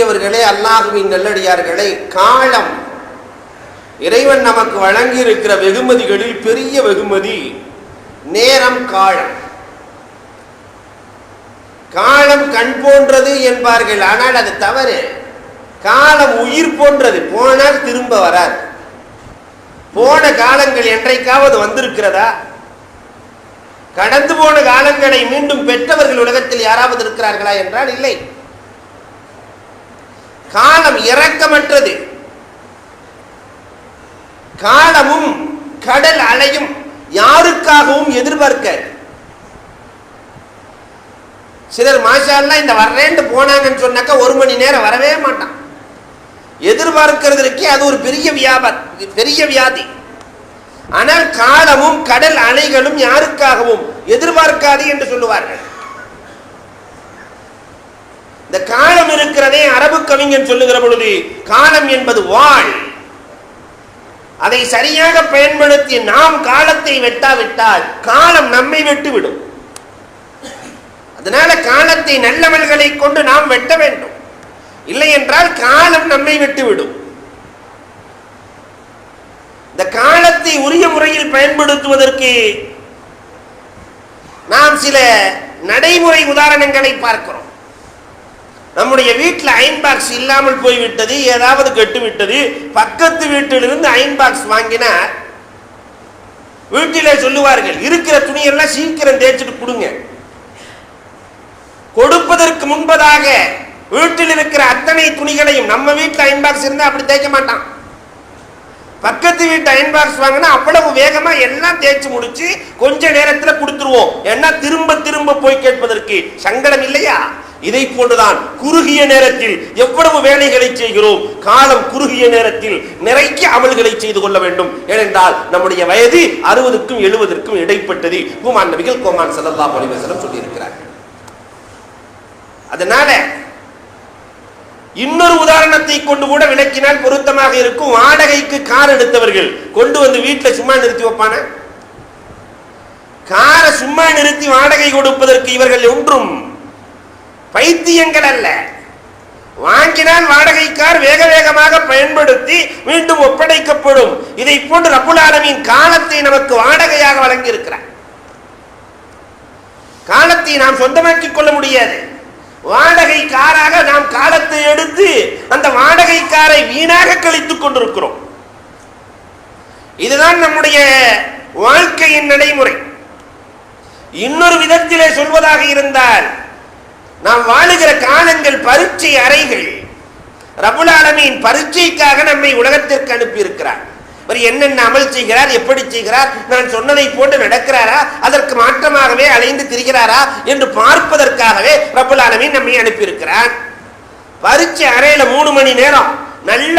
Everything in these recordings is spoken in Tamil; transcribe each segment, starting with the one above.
அன்புக்குரியவர்களே, அல்லாஹ்வின் நல்லடியார்களே, காலம் இறைவன் நமக்கு வழங்கி இருக்கிற வெகுமதிகளில் பெரிய வெகுமதி நேரம். காலம் காலம் கண் போன்றது என்பார்கள், ஆனால் அது தவறு. காலம் உயிர் போன்றது, போனால் திரும்ப வராது. போன காலங்கள் என்றைக்காவது வந்திருக்கிறதா? கடந்து போன காலங்களை மீண்டும் பெற்றவர்கள் உலகத்தில் யாராவது இருக்கிறார்களா என்றால் இல்லை. காலம் இரக்கமற்றது. காலமும் கடல் அலையும் யாருக்காகவும் எதிர்பார்க்க. சிலர் மாஷா அல்லாஹ் இந்த வர்றேன்னு போனாங்கன்னு சொன்னாக்கா 1 மணி நேரம் வரவே மாட்டான். எதிர்பார்க்கிறதுக்கே அது ஒரு பெரிய வியாதி. ஆனால் காலமும் கடல் அலைகளும் யாருக்காகவும் எதிர்பார்க்காது என்று சொல்லுவார்கள். இந்த காலம் இருக்கிறதே, அரபு கவிஞன் சொல்லுகிற பொழுது, காலம் என்பது வாள். அதை சரியாக பயன்படுத்தி நாம் காலத்தை வெட்டாவிட்டால் காலம் நம்மை வெட்டுவிடும். அதனால காலத்தை நல்லவர்களை கொண்டு நாம் வெட்ட வேண்டும், இல்லை என்றால் காலம் நம்மை விட்டுவிடும். இந்த காலத்தை உரிய முறையில் பயன்படுத்துவதற்கு நாம் சில நடைமுறை உதாரணங்களை பார்க்கிறோம். நம்முடைய வீட்டில் அயன் பாக்ஸ் இல்லாமல் போய்விட்டது, ஏதாவது கெட்டுவிட்டது. பக்கத்து வீட்டிலிருந்து அயன் பாக்ஸ் வாங்கினார். வீட்டிலே சொல்லுவார்கள், இருக்கிற துணியெல்லாம் சீக்கிரம் தேய்ச்சிட்டு கொடுங்க. கொடுப்பதற்கு முன்பதாக வீட்டில் இருக்கிற அத்தனை துணிகளையும், நம்ம வீட்டில் அயன் பாக்ஸ் இருந்தா அப்படி தேய்க்க மாட்டான். பக்கத்து வீட்டு அயன் பாக்ஸ் வாங்கினா அவ்வளவு வேகமா எல்லாம் தேய்ச்சி முடிச்சு கொஞ்ச நேரத்தில் கொடுத்துருவோம். ஏன்னா திரும்ப திரும்ப போய் கேட்பதற்கு சங்கடம் இல்லையா? இதை போன்றுதான் குறுகிய நேரத்தில் எவ்வளவு வேலைகளை செய்கிறோம். காலம் குறுகிய நேரத்தில் நிறைய அமல்களை செய்து கொள்ள வேண்டும். ஏனென்றால் நம்முடைய வயது 60க்கும் 70க்கும் இடைப்பட்டது. ஹுமான் நபிகள் கோமான் ஸல்லல்லாஹு அலைஹி வஸல்லம் சொல்லி இருக்கிறார்கள். அதனால இன்னொரு உதாரணத்தை கொண்டு கூட விளக்கினால் பொருத்தமாக இருக்கும். வாடகைக்கு கார் எடுத்தவர்கள் கொண்டு வந்து வீட்டில் சும்மா நிறுத்தி வைப்பான? காரை சும்மா நிறுத்தி வாடகை கொடுப்பதற்கு இவர்கள் ஒன்றும் பைத்தியங்கள் அல்ல. வாங்கினால் வாடகை கார் வேக வேகமாக பயன்படுத்தி மீண்டும் ஒப்படைக்கப்படும். இதை போன்று ரப்புல் ஆலமீன் காலத்தை நமக்கு வாடகையாக வழங்கி இருக்கிறார். காலத்தை நாம் சொந்தமாக்கிக் கொள்ள முடியாது. வாடகை காராக நாம் காலத்தை எடுத்து அந்த வாடகை காரை வீணாக கழித்துக் கொண்டிருக்கிறோம். இதுதான் நம்முடைய வாழ்க்கையின் நடைமுறை. இன்னொரு விதத்திலே சொல்வதாக இருந்தால், நாம் வாழுகிற காலங்கள் பரீட்சை அறைகள். ரப்புல் ஆலமீன் பரீட்சைக்காக நம்மை உலகத்திற்கு அனுப்பி இருக்கிறார். என்னென்ன அமல் செய்கிறார், எப்படி செய்கிறார், நான் சொன்னதை போட்டு நடக்கிறாரா, அதற்கு மாற்றமாகவே அலைந்து திரிகிறாரா என்று பார்ப்பதற்காகவே ரப்புல் ஆலமீன் நம்மை அனுப்பி இருக்கிறார். பரீட்சை அறையில 3 மணி நேரம் நல்ல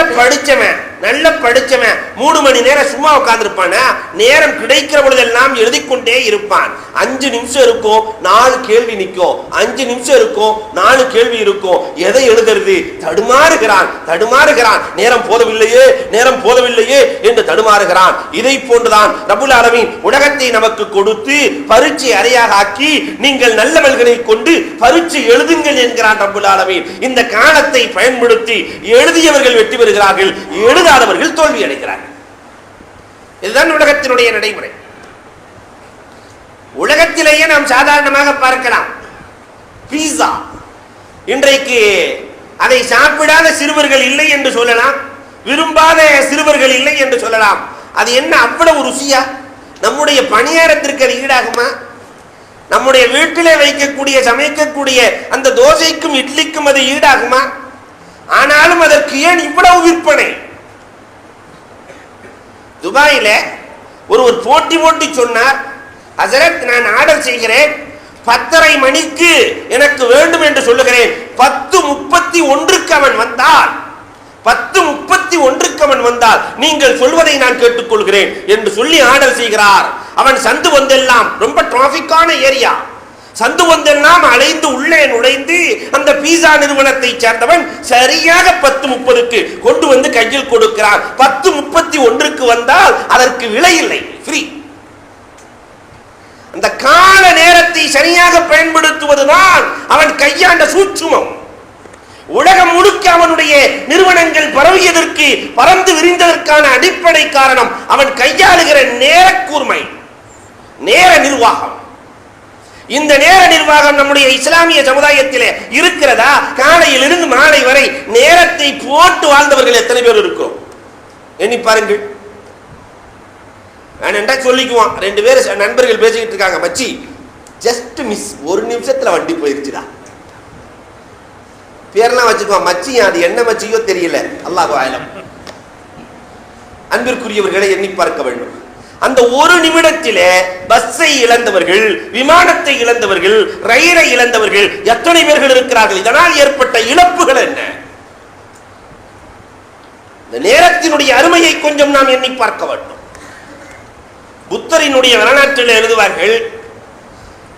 படிச்சவன் 3 மணி நேரம் சும்மா உட்கார்ந்துருப்பான? நேரம் கிடைக்கிற பொழுதெல்லாம் எழுதி கொண்டே இருப்பான். 5 நிமிஷம் இருக்கும் 4 கேள்வி நிற்கும், 5 நிமிஷம் இருக்கும் 4 கேள்வி இருக்கும். எதை எழுதுறது? தடுமாறுகிறான். நேரம் போதவில்லையே என்று தடுமாறுகிறான். இதை போன்றுதான் ரப்புல் ஆலமீன் உலகத்தை நமக்கு கொடுத்து பரீட்சை அறையாக ஆக்கி, நீங்கள் நல்லவர்களை கொண்டு பரீட்சை எழுதுங்கள் என்கிறான் ரப்புல் ஆலமீன். இந்த காலத்தை பயன்படுத்தி எழுதியவர்கள் வெற்றி பெறுகிறார்கள், எழுதாதவர்கள் தோல்வி அடைகிறார்கள். இதுதான் உலகத்தினுடைய நடைமுறை. உலகத்திலேயே நாம் சாதாரணமாக பார்க்கலாம். பீஸா இன்றைக்கு அதை சாப்பிடாத சிறுவர்கள் இல்லை என்று சொல்லலாம், விரும்பாத சிறுவர்கள் இல்லை என்று சொல்லலாம். அது என்ன அவ்வளவு ருசியா? நம்முடைய பணியாரத்திற்கு அது ஈடாகுமா? நம்முடைய வீட்டிலே வைக்கக்கூடிய சமைக்கக்கூடிய அந்த தோசைக்கும் இட்லிக்கும் அது ஈடாகுமா? ஆனாலும் அதற்கு ஏன் இவ்வளவு விற்பனை? துபாயில ஒருவர் போட்டி சொன்னார், ஹசரத் நான் ஆர்டர் செய்கிறேன், 10:30 மணிக்கு எனக்கு வேண்டும் என்று சொல்லுகிறேன். 10:31 அவன் வந்தால் 10:31 அவன் வந்தால் நீங்கள் சொல்வதை நான் கேட்டுக்கொள்கிறேன் என்று சொல்லி ஆர்டர் செய்கிறார். அவன் சந்து வந்தெல்லாம் ரொம்ப டிராபிக்கான ஏரியா, சந்து வந்தெல்லாம் அலைந்து உள்ளே நுழைந்து அந்த பீஸா நிறுவனத்தை சேர்ந்தவன் சரியாக 10:30 கொண்டு வந்து கையில் கொடுக்கிறான். 10:31 வந்தால் அதற்கு விலை இல்லை, ஃப்ரீ. அந்த கால நேரத்தை சரியாக பயன்படுத்துவதுதான் அவன் கையாண்ட சூட்சுமம். உலகம் முழுக்க அவனுடைய நிறுவனங்கள் பரவியதற்கு, பறந்து விரிந்ததற்கான அடிப்படை காரணம் அவன் கையாளுகிற நேர கூர்மை, நேர நிர்வாகம். இந்த நேர நிர்வாகம் நம்முடைய இஸ்லாமிய சமுதாயத்தில் இருக்கிறதா? காலையில் இருந்து மாலை வரை நேரத்தை போட்டு வாழ்ந்தவர்கள் எத்தனை பேர் இருக்கிறோம் எண்ணி பாருங்கள். நான் சொல்லிக்குவான், ரெண்டு பேர் நண்பர்கள் பேசிக்கிட்டு இருக்காங்க, மச்சி ஜஸ்ட் மிஸ், ஒரு நிமிஷத்துல வண்டி போயிருச்சுடா, பேர்லாம் வச்சுக்குவான். மச்சி அது என்ன மச்சியோ தெரியல, அல்லாஹு ஆலம். அன்பிற்குரியவர்களை எண்ணி பார்க்க வேண்டும். அந்த ஒரு நிமிடத்திலே பஸ்ஸை இழந்தவர்கள், விமானத்தை இழந்தவர்கள், ரயிலை இழந்தவர்கள் எத்தனை பேர்கள் இருக்கிறார்கள்? இதனால் ஏற்பட்ட இழப்புகள் என்ன? இந்த நேரத்தினுடைய அருமையை கொஞ்சம் நாம் எண்ணி பார்க்க வேண்டும். புத்தரினுடைய வரலாற்றில் எழுதுவார்கள்,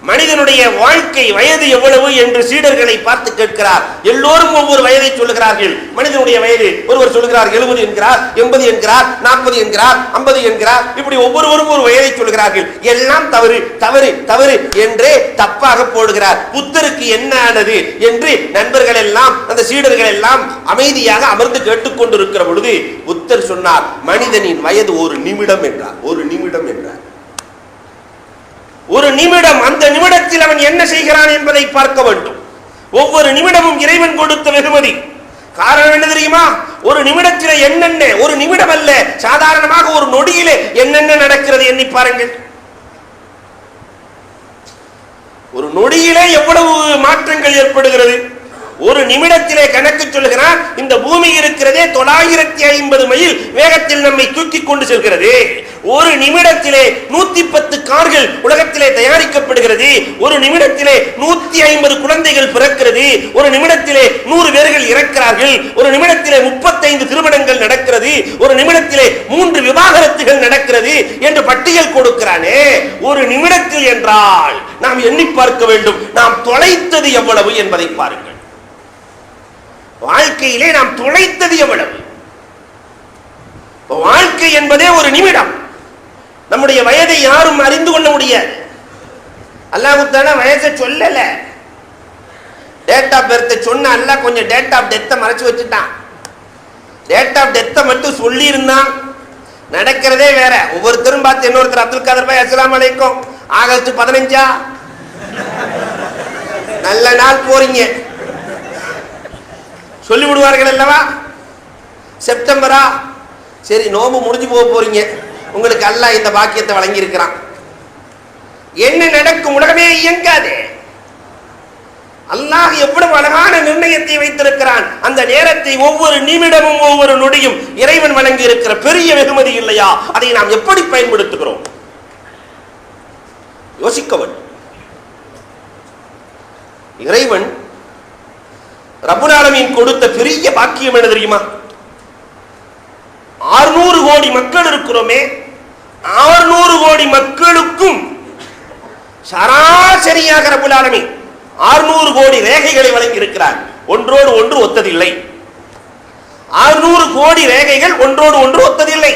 மனிதனுடைய வாழ்க்கை வயது எவ்வளவு என்று சீடர்களை பார்த்து கேட்கிறார். எல்லோரும் ஒவ்வொரு வயதை சொல்லுகிறார்கள். மனிதனுடைய வயது ஒருவர் சொல்லுகிறார் 70 என்கிறார், 80 என்கிறார், 40 என்கிறார், 50 என்கிறார், இப்படி ஒவ்வொருவரும் ஒரு வயதை சொல்லுகிறார்கள். எல்லாம் தவறு தவறு தவறு என்றே தப்பாக போடுகிறார். புத்தருக்கு என்ன ஆனது என்று நண்பர்கள் எல்லாம், அந்த சீடர்கள் எல்லாம் அமைதியாக அமர்ந்து கேட்டுக்கொண்டிருக்கிற பொழுது புத்தர் சொன்னார், மனிதனின் வயது ஒரு நிமிடம் என்றார். ஒரு நிமிடம் என்றார். ஒரு நிமிடம். அந்த நிமிடத்தில் அவன் என்ன செய்கிறான் என்பதை பார்க்க வேண்டும். ஒவ்வொரு நிமிடமும் இறைவன் கொடுத்த வெகுமதி. காரணம் என்ன தெரியுமா? ஒரு நிமிடத்தில் என்னென்ன, ஒரு நிமிடம் அல்ல, சாதாரணமாக ஒரு நொடியிலே என்னென்ன நடக்கிறது எண்ணி பாருங்கள். ஒரு நொடியிலே எவ்வளவு மாற்றங்கள் ஏற்படுகிறது. ஒரு நிமிடத்திலே கணக்கு சொல்கிறான், இந்த பூமி இருக்கிறதே 950 மைல் வேகத்தில் நம்மை தூக்கி கொண்டு செல்கிறது. ஒரு நிமிடத்திலே 110 கார்கள் உலகத்திலே தயாரிக்கப்படுகிறது. ஒரு நிமிடத்திலே 150 குழந்தைகள் பிறக்கிறது. ஒரு நிமிடத்திலே 100 பேர்கள் இறக்கிறார்கள். ஒரு நிமிடத்திலே 35 திருமணங்கள் நடக்கிறது. ஒரு நிமிடத்திலே 3 விவாகரத்துகள் நடக்கிறது என்று பட்டியல் கொடுக்கிறானே. ஒரு நிமிடத்தில் என்றால் நாம் எண்ணி பார்க்க வேண்டும், நாம் தொலைத்தது எவ்வளவு என்பதை பாருங்கள். வாழ்க்கையிலே நாம் தொலைத்தது எவ்வளவு? வாழ்க்கை என்பதே ஒரு நிமிடம். நம்முடைய வயதை யாரும் அறிந்து கொள்ள முடியாது. அல்லாஹ் தஆலா வயசை சொல்லல, டேட் ஆஃப் பர்த் சொன்ன அல்லாஹ் கொஞ்சம் டேட் ஆஃப் டெத்தை மறைச்சு வச்சுட்டான். டேட் ஆஃப் டெத்தை மட்டும் சொல்லி இருந்தான், நடக்கிறதே வேற. ஒவ்வொருத்தரும் பார்த்து இன்னொருத்தர், அப்துல் காதர் பாய் அஸ்ஸலாமு அலைக்கும், ஆகஸ்ட் 15 நல்ல நாள் போறீங்க சொல்லி விடுவார்கள் அல்லவா? செப்டம்பரா, சரி நோம்பு முடிஞ்சு போக போறீங்க, உங்களுக்கு அல்லாஹ் இந்த பாக்கியத்தை வழங்கி இருக்கிறான். என்ன நடக்கும்? உலகமே இயங்காது. அல்லாஹ் எவ்வளவு அழகான நிர்ணயத்தை வைத்திருக்கிறான். அந்த நேரத்தை ஒவ்வொரு நிமிடமும் ஒவ்வொரு நொடியும் இறைவன் வழங்கி இருக்கிற பெரிய வெகுமதி இல்லையா? அதை நாம் எப்படி பயன்படுத்துகிறோம் யோசிக்க வேண்டும். இறைவன் ரப்புல் ஆலமீன் கொடுத்த பெரிய பாக்கியம் என்ன தெரியுமா? 600 கோடி மக்கள் இருக்கிறோமே, 600 கோடி மக்களுக்கும் சராசரியாக ரப்புல் ஆலமீன் 600 கோடி ரேகைகளை வழங்கி இருக்கிறார். ஒன்றோடு ஒன்று ஒத்ததில்லை. 600 கோடி ரேகைகள் ஒன்றோடு ஒன்று ஒத்ததில்லை.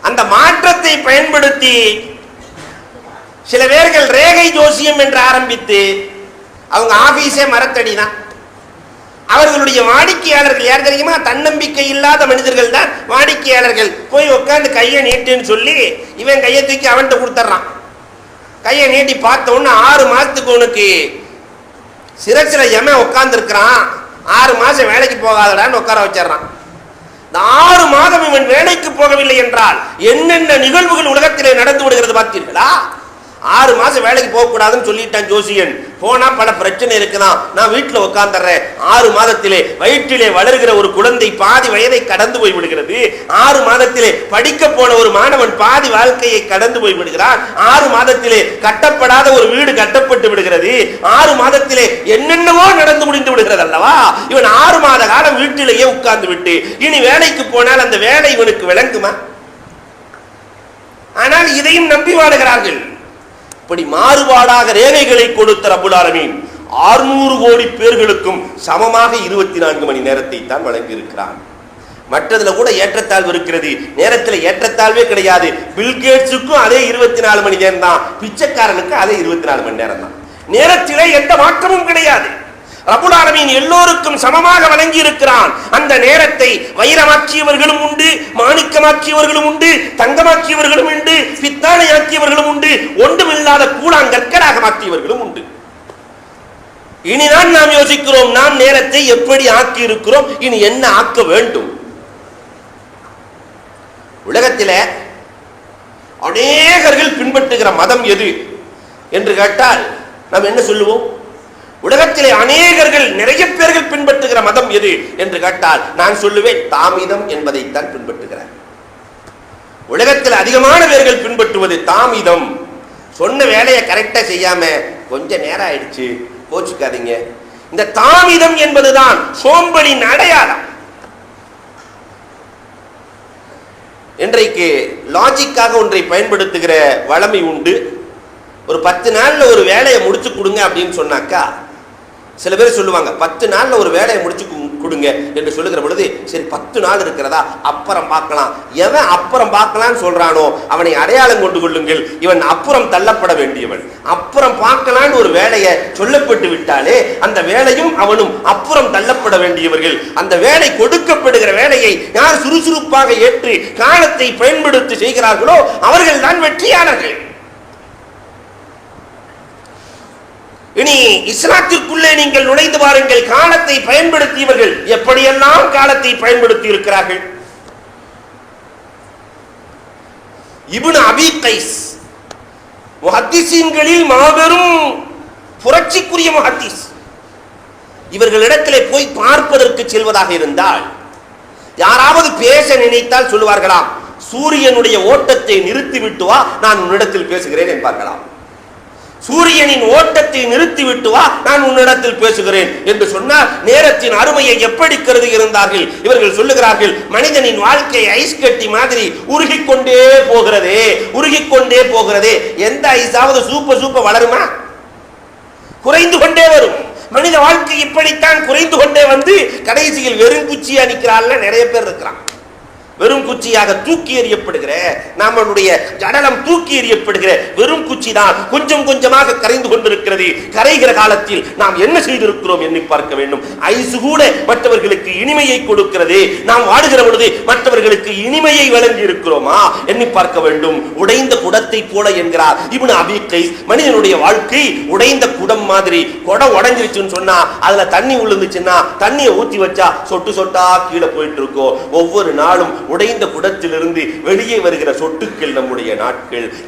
அந்த மாற்றத்தை பயன்படுத்தி சில பேர்கள் ரேகை ஜோசியம் என்று ஆரம்பித்து அவங்க ஆபீஸே மரத்தடி தான். அவர்களுடைய வாடிக்கையாளர்கள் யார் தெரியுமா? தன்னம்பிக்கை இல்லாத மனிதர்கள் தான் வாடிக்கையாளர்கள். போய் உட்காந்து கையை நீட்டுன்னு சொல்லி இவன் கையை தூக்கி அவன்கிட்ட கொடுத்துட்றான். கையை நீட்டி பார்த்த உடனே 6 மாசத்துக்கு உனக்கு சிறைச்சில எமன் உட்கார்ந்து இருக்கிறான், 6 மாசம் வேலைக்கு போகாதடான்னு உட்கார வச்சிடறான். இந்த 6 மாதம் இவன் வேலைக்கு போகவில்லை என்றால் என்னென்ன நிகழ்வுகள் உலகத்திலே நடந்து விடுகிறது பார்த்தீர்களா? 6 மாசம் வேலைக்கு போக கூடாதுன்னு சொல்லிட்டான் ஜோசியன். போனா பல பிரச்சனை இருக்குதான், நான் வீட்டுல உட்கார்ந்துறேன். 6 மாதத்திலே வயிற்றிலே வளர்கிற ஒரு குழந்தை பாதி வயதை கடந்து போய் விடுகிறது. 6 மாதத்திலே படிக்க போன ஒரு மாணவன் பாதி வாழ்க்கையை கடந்து போய் விடுகிறான். 6 மாதத்திலே கட்டப்படாத ஒரு வீடு கட்டப்பட்டு விடுகிறது. 6 மாதத்திலே என்னென்னவோ நடந்து முடிந்து விடுகிறது அல்லவா? இவன் 6 மாத காலம் வீட்டிலேயே உட்கார்ந்து விட்டு இனி வேலைக்கு போனால் அந்த வேலை இவனுக்கு விளங்குமா? ஆனால் இதையும் நம்பி வாழுகிறார்கள். இப்படி மாறுபாடாக ரேகைகளை கொடுத்த ரப்புல் ஆலமீன் 600 கோடி பேர்களுக்கும் சமமாக 24 மணி நேரத்தை தான் வழங்கி இருக்கிறான். மற்றதுல கூட ஏற்றத்தாழ்வு இருக்கிறது, நேரத்தில் ஏற்றத்தாழ்வே கிடையாது. பில்கேட்ஸுக்கும் அதே 24 மணி நேரம் தான், பிச்சைக்காரனுக்கு அதே 24 மணி நேரம் தான். நேரத்திலே எந்த மாற்றமும் கிடையாது. ரப்புல் ஆலமீன் எல்லோருக்கும் சமமாக வழங்கி இருக்கிறான். அந்த நேரத்தை வைரமாக்கியவர்களும் உண்டு, மாணிக்கமாக்கியவர்களும் உண்டு, தங்கமாக்கியவர்களும் உண்டு, பித்தாளையாக்கியவர்களும் உண்டு, ஒன்றுமில்லாத கூழாங்கற்களாக மாற்றியவர்களும் உண்டு. இனிதான் நாம் யோசிக்கிறோம், நாம் நேரத்தை எப்படி ஆக்கி இருக்கிறோம், இனி என்ன ஆக்க வேண்டும். உலகத்தில் அநேகர்கள் பின்பற்றுகிற மதம் எது என்று கேட்டால் நாம் என்ன சொல்லுவோம்? உலகத்திலே அநேகர்கள், நிறைய பேர்கள் பின்பற்றுகிற மதம் எது என்று கேட்டால் நான் சொல்லுவேன், தாமீதம் என்பதைத்தான் பின்பற்றுகிறார். உலகத்தில் அதிகமான பேர்கள் பின்பற்றுவது தாமீதம். சொன்ன வேலையை கரெக்டா செய்யாம கொஞ்ச நேரம் ஆயிடுச்சு, கோச்சுக்காதீங்க. இந்த தாமீதம் என்பதுதான் சோம்பலின் அடையாளம். இன்றைக்கு லாஜிக்காக ஒன்றை பயன்படுத்துகிற வளமை உண்டு. ஒரு 10 நாள்ல ஒரு வேலையை முடிச்சு கொடுங்க அப்படின்னு சொன்னாக்கா சில பேர் சொல்லுவாங்க, 10 நாள்ல ஒரு வேலையை முடிச்சு கொடுங்க என்று சொல்லுகிற பொழுது, சரி 10 நாள் இருக்கிறதா, அப்புறம் பார்க்கலாம். எவன் அப்புறம் பார்க்கலான்னு சொல்றானோ அவனை அடையாளம் கொண்டு கொள்ளுங்கள், இவன் அப்புறம் தள்ளப்பட வேண்டியவன். அப்புறம் பார்க்கலான்னு ஒரு வேலையை சொல்லப்பட்டு விட்டாலே அந்த வேலையும் அவனும் அப்புறம் தள்ளப்பட வேண்டியவர்கள். அந்த வேலை, கொடுக்கப்படுகிற வேலையை யார் சுறுசுறுப்பாக ஏற்று காலத்தை பயன்படுத்தி செய்கிறார்களோ அவர்கள் தான் வெற்றியாளர்கள். இனி இஸ்லாத்திற்குள்ளே நீங்கள் நுழைந்து பாருங்கள், காலத்தை பயன்படுத்தியவர்கள் எப்படியெல்லாம் காலத்தை பயன்படுத்தி இருக்கிறார்கள். இப்னு அபீ கைஸ் முஹத்திஸீன்களில் மாபெரும் புரட்சிக்குரிய முஹத்திஸ். இவர்களிடத்திலே போய் பார்ப்பதற்கு செல்வதாக இருந்தால் யாராவது பேச நினைத்தால் சொல்லுவார்களாம், சூரியனுடைய ஓட்டத்தை நிறுத்திவிட்டு வா, நான் உன்னிடத்தில் பேசுகிறேன் என்பார்களாம். சூரியனின் ஓட்டத்தை நிறுத்திவிட்டு வா, நான் உன்னிடத்தில் பேசுகிறேன் என்று சொன்னால் நேரத்தின் அருமையை எப்படி கருதி இருந்தார்கள். இவர்கள் சொல்லுகிறார்கள், மனிதனின் வாழ்க்கை ஐஸ் கட்டி மாதிரி உருகிக்கொண்டே போகிறதே, உருகிக்கொண்டே போகிறதே. எந்த ஐஸாவது சூப்ப வளருமா? குறைந்து கொண்டே வரும். மனித வாழ்க்கை இப்படித்தான் குறைந்து கொண்டே வந்து கடைசியில் வெறும் குச்சியா நிற்கிறாள். நிறைய பேர் இருக்கிறான். வெறும் குச்சியாக தூக்கி எறியப்படுகிற, நம்மளுடைய ஜடலம் தூக்கி எறியப்படுகிற வெறும் குச்சி தான் கொஞ்சம் கொஞ்சமாக கரைந்து கொண்டிருக்கிறது. கரைகிற காலத்தில் நாம் என்ன செய்திருக்கிறோம் எண்ணி பார்க்க வேண்டும். ஐசு கூட மற்றவர்களுக்கு இனிமையை கொடுக்கிறது. நாம் வாடுகிற பொழுது மற்றவர்களுக்கு இனிமையை வழங்கி இருக்கிறோமா எண்ணி பார்க்க வேண்டும். உடைந்த குடத்தை போல என்கிறார் இப்னு அபீ கைஸ். மனிதனுடைய வாழ்க்கை உடைந்த குடம் மாதிரி. குடம் உடைஞ்சிருச்சுன்னு சொன்னா அதுல தண்ணி விழுந்துச்சுன்னா தண்ணியை ஊத்தி வச்சா சொட்டு சொட்டா கீழே போயிட்டு இருக்கோம். ஒவ்வொரு நாளும் உடைந்த குடத்திலிருந்து வெளியே வருகிற சொட்டுக்கள் நம்முடைய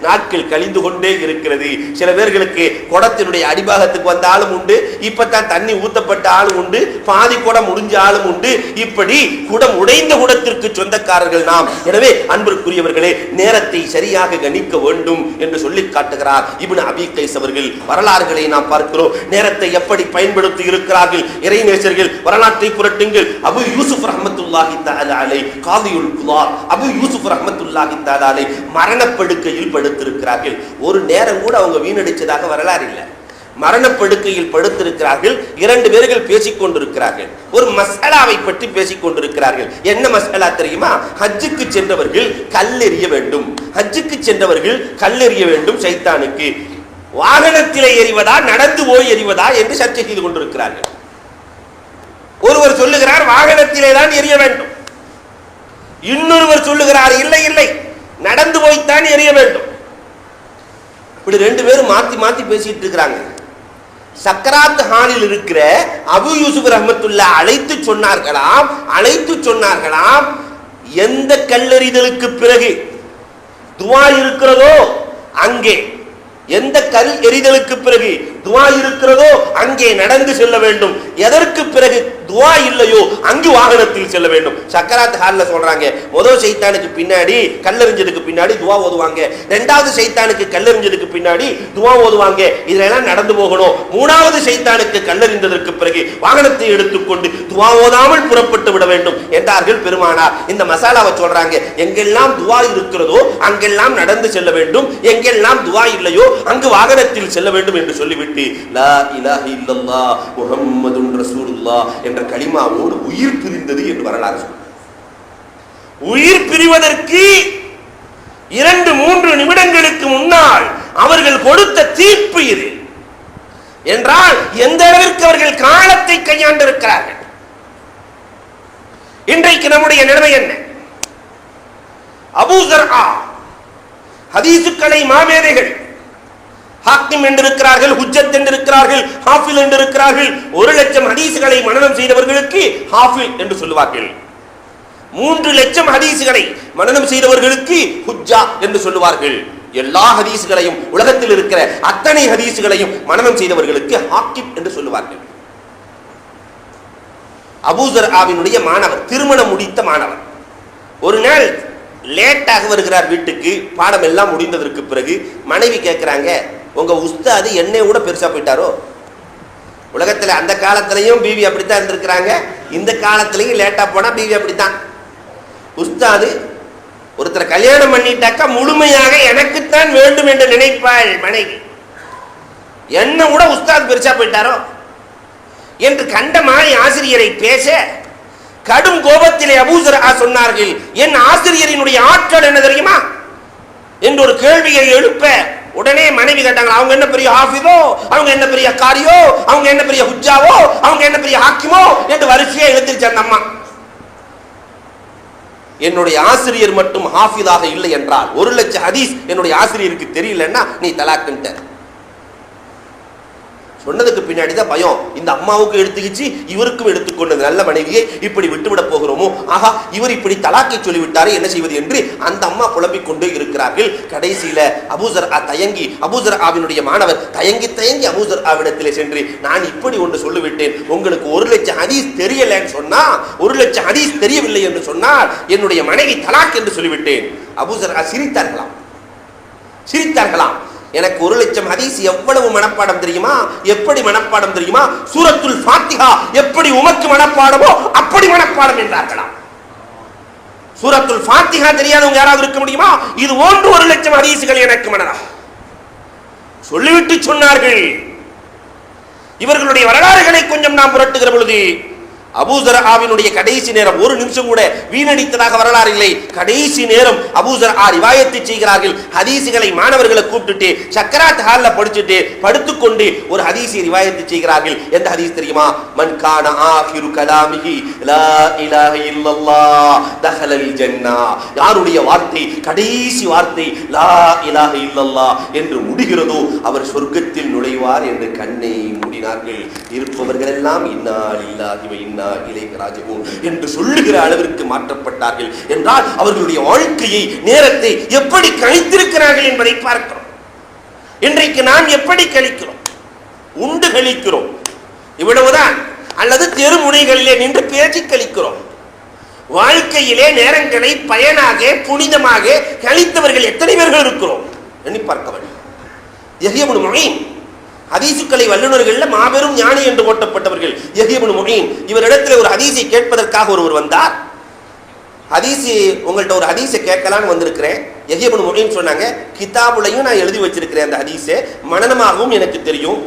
நாட்கள் கழிந்து கொண்டே இருக்கிறது. சில பேர்களுக்கு குடத்தினுடைய அடிபாகத்துக்கு வந்த ஆளும் உண்டு, இப்பதான் தண்ணி ஊத்தப்பட்ட ஆளும் உண்டு, பாதி குடம் முடிஞ்ச ஆளும் உண்டு. இப்படி குடம் உடைந்த குடத்திற்கு சொந்தக்காரர்கள் நாம். எனவே அன்பிற்குரியவர்களே, நேரத்தை சரியாக கணிக்க வேண்டும் என்று சொல்லி காட்டுகிறார் இப்னு அபீ கைஸ் அவர்கள். வரலாறுகளை நாம் பார்க்கிறோம். நேரத்தை எப்படி பயன்படுத்தி இருக்கிறார்கள் இறைநேசர்கள். வரலாற்றை புரட்டுங்கள். அபு யூசுப் ரஹ்மத்துல்லாஹி தஆலா அலைஹி காதியுல் குதார் அபு யூசுப் ரஹ்மத்துல்லாஹி தஆலா அலைஹி மரணப்படுக்கையில் படுத்திருக்கிறார்கள். ஒரு நேரம் கூட அவங்க வீணடிச்சதாக வரலாறு இல்லை. மரணப்படுக்கையில் படுத்திருக்கிறார்கள். 2 பேர்கள் பேசிக் கொண்டிருக்கிறார்கள். ஒரு மஸ்அலாவை பற்றி பேசிக் கொண்டிருக்கிறார்கள். என்ன மஸ்அலா தெரியுமா? ஹஜ்ஜுக்கு சென்றவர்கள் கல்லெறிய வேண்டும், ஹஜ்ஜுக்கு சென்றவர்கள் கல்லெறிய வேண்டும் சைத்தானுக்கு. வாகனத்திலே எறிவதா நடந்து போய் எறிவதா என்று சர்ச்சை செய்து கொண்டிருக்கிறார்கள். ஒருவர் சொல்லுகிறார் வாகனத்திலே தான் எறிய வேண்டும், இன்னொருவர் சொல்லுகிறார் இல்லை இல்லை நடந்து போய்த்தான் எறிய வேண்டும். இப்படி 2 பேரும் மாத்தி மாத்தி பேசிட்டு இருக்கிறாங்க. சக்கராத் ஹாலில் இருக்கிற அபு யூசுப் ரஹ்மத்துல்லாஹ் அழைத்து சொன்னார்களாம், எந்த கல்லெறிதலுக்கு பிறகு துஆ இருக்கிறதோ அங்கே, எந்த கல் எறிதலுக்கு பிறகு துஆ இருக்கிறதோ அங்கே நடந்து செல்ல வேண்டும், எதற்கு பிறகு துஆ இல்லையோ அங்கு வாகனத்தில் செல்ல வேண்டும். சக்கராத் ஹால்ல சொல்றாங்க, முதல் சைத்தானுக்கு பின்னாடி கல்லெறிஞ்சதுக்கு பின்னாடி துஆ ஓதுவாங்க, 2வது சைத்தானுக்கு கல்லெறிஞ்சதுக்கு பின்னாடி துஆ ஓதுவாங்க, இதெல்லாம் நடந்து போகணும். 3வது சைத்தானுக்கு கல்லெறிந்ததற்கு பிறகு வாகனத்தை எடுத்துக்கொண்டு துஆ ஓதாமல் புறப்பட்டு விட வேண்டும் என்றார்கள் பெருமானார். இந்த மசாலாவை சொல்றாங்க, எங்கெல்லாம் துஆ இருக்கிறதோ அங்கெல்லாம் நடந்து செல்ல வேண்டும், எங்கெல்லாம் துஆ இல்லையோ அங்கு வாகனத்தில் செல்ல வேண்டும் என்று சொல்லிவிட்டு லா இலாஹ இல்லல்லாஹ் முஹம்மதுன் ரசூலுல்லாஹ் என்ற கலிமாவோடு உயிர் பிரிந்தது என்று வரலாறு சொல்றார். உயிர் பிரிவதற்கு 2-3 நிமிடங்களுக்கு முன்னால் அவர்கள் கொடுத்த தீர்ப்பு இது. என்றால் எந்த அளவிற்கு அவர்கள் காலத்தை கையாண்டு இருக்கிறார்கள். இன்றைக்கு நம்முடைய நிலைமை என்ன? அபூ ஸர்ஆ ஹதீசுக்களை மாமேதைகள், ஹாக்கிம் என்றிருக்கிறார்கள், ஹுஜ்ஜத் என்றிருக்கிறார்கள், ஹாஃபில் என்றிருக்கிறார்கள். 1,00,000 ஹதீசுகளை மனனம் செய்தவர்களுக்கு ஹாஃபில் என்று சொல்லுவார்கள். 3,00,000 ஹதீசுகளை மனனம் செய்தவர்களுக்கு ஹுஜ்ஜா என்று சொல்லுவார்கள். எல்லா ஹதீசுகளையும், உலகத்தில் இருக்கிற அத்தனை ஹதீசுகளையும் மனனம் செய்தவர்களுக்கு ஹாக்கிம் என்று சொல்லுவார்கள். அபூ ஸர்ஆவினுடைய மாணவர், திருமணம் முடித்த மாணவர், ஒரு நாள் லேட்டாக வருகிறார் வீட்டுக்கு. பாடம் எல்லாம் முடிந்ததற்கு பிறகு மனைவி கேட்கிறாங்க, உங்க உஸ்தாது என்னை விட பெருசா போயிட்டாரோ? உலகத்துல அந்த காலத்திலையும் பிவி அப்படித்தான் இருந்திருக்கிறாங்க, இந்த காலத்திலையும் லேட்டா போனா பிவி அப்படித்தான். உஸ்தாது ஒருத்தரை கல்யாணம் பண்ணிட்டாக்கா முழுமையாக எனக்குத்தான் வேண்டும் என்று நினைப்பாள் மனைவி. என்ன விட உஸ்தாது பெருசா போயிட்டாரோ என்று கண்ட மாதிரி ஆசிரியரை பேச, கடும் கோபத்திலே அபூ ஸர்ஆ சொன்னார்கள், என் ஆசிரியரினுடைய ஆற்றல் என்ன தெரியுமா என்று ஒரு கேள்வியை எழுப்ப, உடனே மனைவி கேட்டாங்க, அவங்க என்ன பெரிய ஹாஃபிதோ, அவங்க என்ன பெரிய காரியோ, அவங்க என்ன பெரிய ஹுஜ்ஜாவோ, அவங்க என்ன பெரிய ஹாக்கிமோ என்று வரிசையா எழுந்திருச்சு அந்த அம்மா. என்னுடைய ஆசிரியர் மட்டும் ஹாஃபிதாக இல்லை என்றால், 1,00,000 ஹதீஸ் என்னுடைய ஆசிரியருக்கு தெரியலன்னா நீ தலாக்குன்ட்ட. சொன்னதுக்கு பின்னாடிதான் பயம். இந்த அம்மாவுக்கு எடுத்துக்கிச்சு, இவருக்கும் எடுத்துக்கொண்டது நல்ல மனைவியை இப்படி விட்டுவிட போகிறோமோ, ஆகா இவர் இப்படி தலாக்கை சொல்லிவிட்டாரே, என்ன செய்வது என்று அந்த அம்மா புலம்பிக் கொண்டே இருக்கிறார்கள். கடைசியில அபூ ஸர்ஆ தயங்கி, அபூ ஸர்ஆவினுடைய மாணவர் தயங்கி தயங்கி அபூ ஸர்ஆவிடத்திலே சென்று, நான் இப்படி ஒன்று சொல்லிவிட்டேன், உங்களுக்கு 1,00,000 ஹதீஸ் தெரியலன்னு சொன்னா, 1,00,000 ஹதீஸ் தெரியவில்லை என்று சொன்னால் என்னுடைய மனைவி தலாக் என்று சொல்லிவிட்டேன். அபூ ஸர்ஆ சிரித்தார்களாம். எனக்கு 1,00,000 ஹதீஸ் எவ்வளவு மனப்பாடம் தெரியுமா? எப்படி மனப்பாடம் தெரியுமா? சூரத்துல் ஃபாத்திஹா எப்படி உமக்கு மனப்பாடமோ அப்படி மனப்பாடம் என்றார்களாம். சூரத்துல் ஃபாத்திஹா தெரியாதவங்க யாராவது இருக்க முடியுமா? இது ஒன்று 1,00,000 ஹதீசுகள் எனக்கு மனனம் சொல்லிவிட்டு சொன்னார்கள். இவர்களுடைய வரலாறுகளை கொஞ்சம் நாம் புரட்டுகிற பொழுது, அபூ ஸர்ஆவினுடைய கடைசி நேரம், ஒரு நிமிஷம் கூட வீணடித்ததாக வரலாறு இல்லை. கடைசி நேரம் அபூ ஸர்ஆ ரிவாயத்தை செய்கிறார்கள். ஹதீசுகளை மாணவர்களை கூப்பிட்டுட்டு சக்கராத் ஹால்ல படிச்சுட்டு படுத்துக்கொண்டு ஒரு ஹதீஸை ரிவாயத்தை செய்கிறார்கள். எந்த ஹதீஸ் தெரியுமா? மன் கான ஆகிரு கலாமிஹி லா இலாஹ இல்லல்லாஹ் தஹலல் ஜன்னah. யாருடைய வார்த்தை கடைசி வார்த்தை லா இலாஹ இல்லல்லாஹ் என்று முடிகிறதோ அவர் சொர்க்கத்தில் நுழைவார் என்று கண்ணை மூடினார்கள். இருப்பவர்கள் எல்லாம் இன்னா லில்லாஹி வ இன்னா இலைஹி ராஜிஊன் என்று சொல்லுகிற அளவிற்கு மாற்றப்பட்டார்கள் என்றால் அவர்களுடைய வாழ்க்கையை, நேரத்தை எப்படி கழித்திருக்கிறார்கள் என்பதை பார்க்கிறோம். இன்றைக்கு நாம் எப்படி கழிக்கிறோம்? உண்டு கழிக்கிறோம், இவ்வளவுதான். அல்லது தெருமுனைகளிலே நின்று பேசி கழிக்கிறோம். வாழ்க்கையிலே நேரங்களை பயனாக, புனிதமாக கழித்தவர்கள் எத்தனை பேர்கள் இருக்கிறோம் எண்ணி பார்க்க வேண்டும். யஹ்யா இப்னு முஈன் ஹதீசுக்களை வல்லுநர்கள் மாபெரும் ஞானி என்று ஓட்டப்பட்டவர்கள். யஹ்யா இப்னு முஈன் இவரிடத்தில் ஒரு ஹதீஸை கேட்பதற்காக ஒருவர் வந்தார். ஹதீஸ், உங்கள்கிட்ட ஒரு ஹதீஸை கேட்கலான்னு வந்திருக்கிறேன். யஹ்யா இப்னு முஈன் சொன்னாங்க, கிதாபுலையும் நான் எழுதி வச்சிருக்கிறேன் அந்த ஹதீஸை, மனனமாகவும் எனக்கு தெரியும்.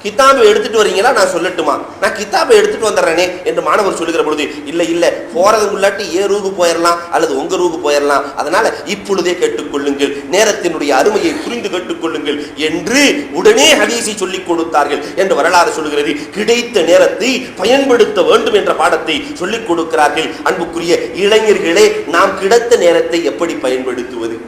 கிதாபை எடுத்துட்டு வரீங்களா, நான் சொல்லட்டுமா? நான் கிதாபை எடுத்துட்டு வந்துடுறேனே என்று மாணவர் சொல்லுகிற பொழுது, இல்லை இல்லை போறது உள்ளாட்டி ரூக்கு போயிடலாம் அல்லது உங்க ரூக்கு போயிடலாம், அதனால இப்பொழுதே கேட்டுக்கொள்ளுங்கள், நேரத்தினுடைய அருமையை புரிந்து கேட்டுக்கொள்ளுங்கள் என்று உடனே ஹதீஸை சொல்லிக் கொடுத்தார்கள் என்று வரலாறு சொல்லுகிறது. கிடைத்த நேரத்தை பயன்படுத்த வேண்டும் என்ற பாடத்தை சொல்லிக் கொடுக்கிறார்கள். அன்புக்குரிய இளைஞர்களே, நாம் கிடைத்த நேரத்தை எப்படி பயன்படுத்துவது?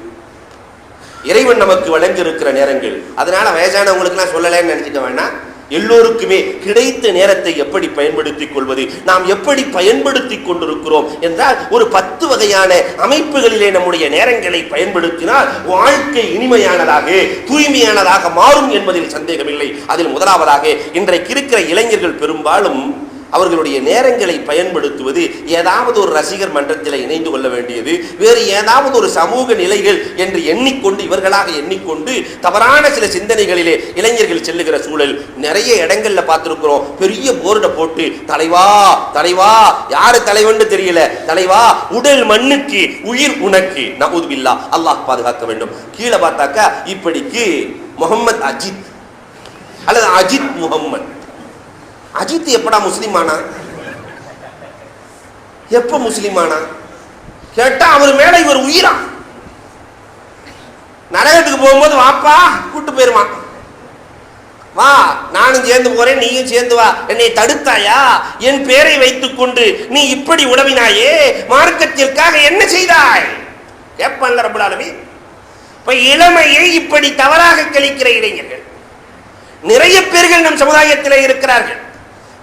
இறைவன் நமக்கு வழங்கி இருக்கிற நேரங்கள், அதனால வயசானவங்களுக்கு நான் சொல்லலைன்னு நினைச்சிட்ட வேண்டாம். எல்லோருக்குமே கிடைத்த நேரத்தை எப்படி பயன்படுத்திக் கொள்வது, நாம் எப்படி பயன்படுத்தி கொண்டிருக்கிறோம் என்றால், ஒரு 10 வகையான அமைப்புகளிலே நம்முடைய நேரங்களை பயன்படுத்தினால் வாழ்க்கை இனிமையானதாக, தூய்மையானதாக மாறும் என்பதில் சந்தேகமில்லை. அதில் முதலாவதாக இன்றைக்கு இருக்கிற இளைஞர்கள் பெரும்பாலும் அவர்களுடைய நேரங்களை பயன்படுத்துவது ஏதாவது ஒரு ரசிகர் மன்றத்தில் இணைந்து கொள்ள வேண்டியது, வேறு ஏதாவது ஒரு சமூக நிலைகள் என்று எண்ணிக்கொண்டு, இவர்களாக எண்ணிக்கொண்டு தவறான சில சிந்தனைகளிலே இளைஞர்கள் செல்லுகிற சூழல் நிறைய இடங்கள்ல பார்த்திருக்கிறோம். பெரிய போர்டை போட்டு, தலைவா தலைவா, யாரு தலைவன்னு தெரியல, தலைவா உடல் மண்ணுக்கு உயிர் உனக்கு, நஊது பில்லாஹ், அல்லாஹ் பாதுகாக்க வேண்டும். கீழே பார்த்தாக்கா இப்படிக்கு முகமது அஜித் அல்லது அஜித் முகம்மது. அஜித் எப்படா முஸ்லிம் ஆனா? எப்ப முஸ்லிம் ஆனா கேட்டா அவர் மேல இவர் உயிரா. நரகத்துக்கு போகும்போது வாப்பா கூட்டு போயிருவான். வா நானும் சேர்ந்து போறேன், நீயும் சேர்ந்து வா, என்னை தடுத்தாயா? என் பேரை வைத்துக் கொண்டு நீ இப்படி உதவினாயே, மார்க்கத்திற்காக என்ன செய்தாய் கேட்பான்ல ரப்பல் ஆலமீன். இப்ப இளமையை இப்படி தவறாக கழிக்கிற இளைஞர்கள் நிறைய பேர்கள் நம் சமுதாயத்தில் இருக்கிறார்கள்.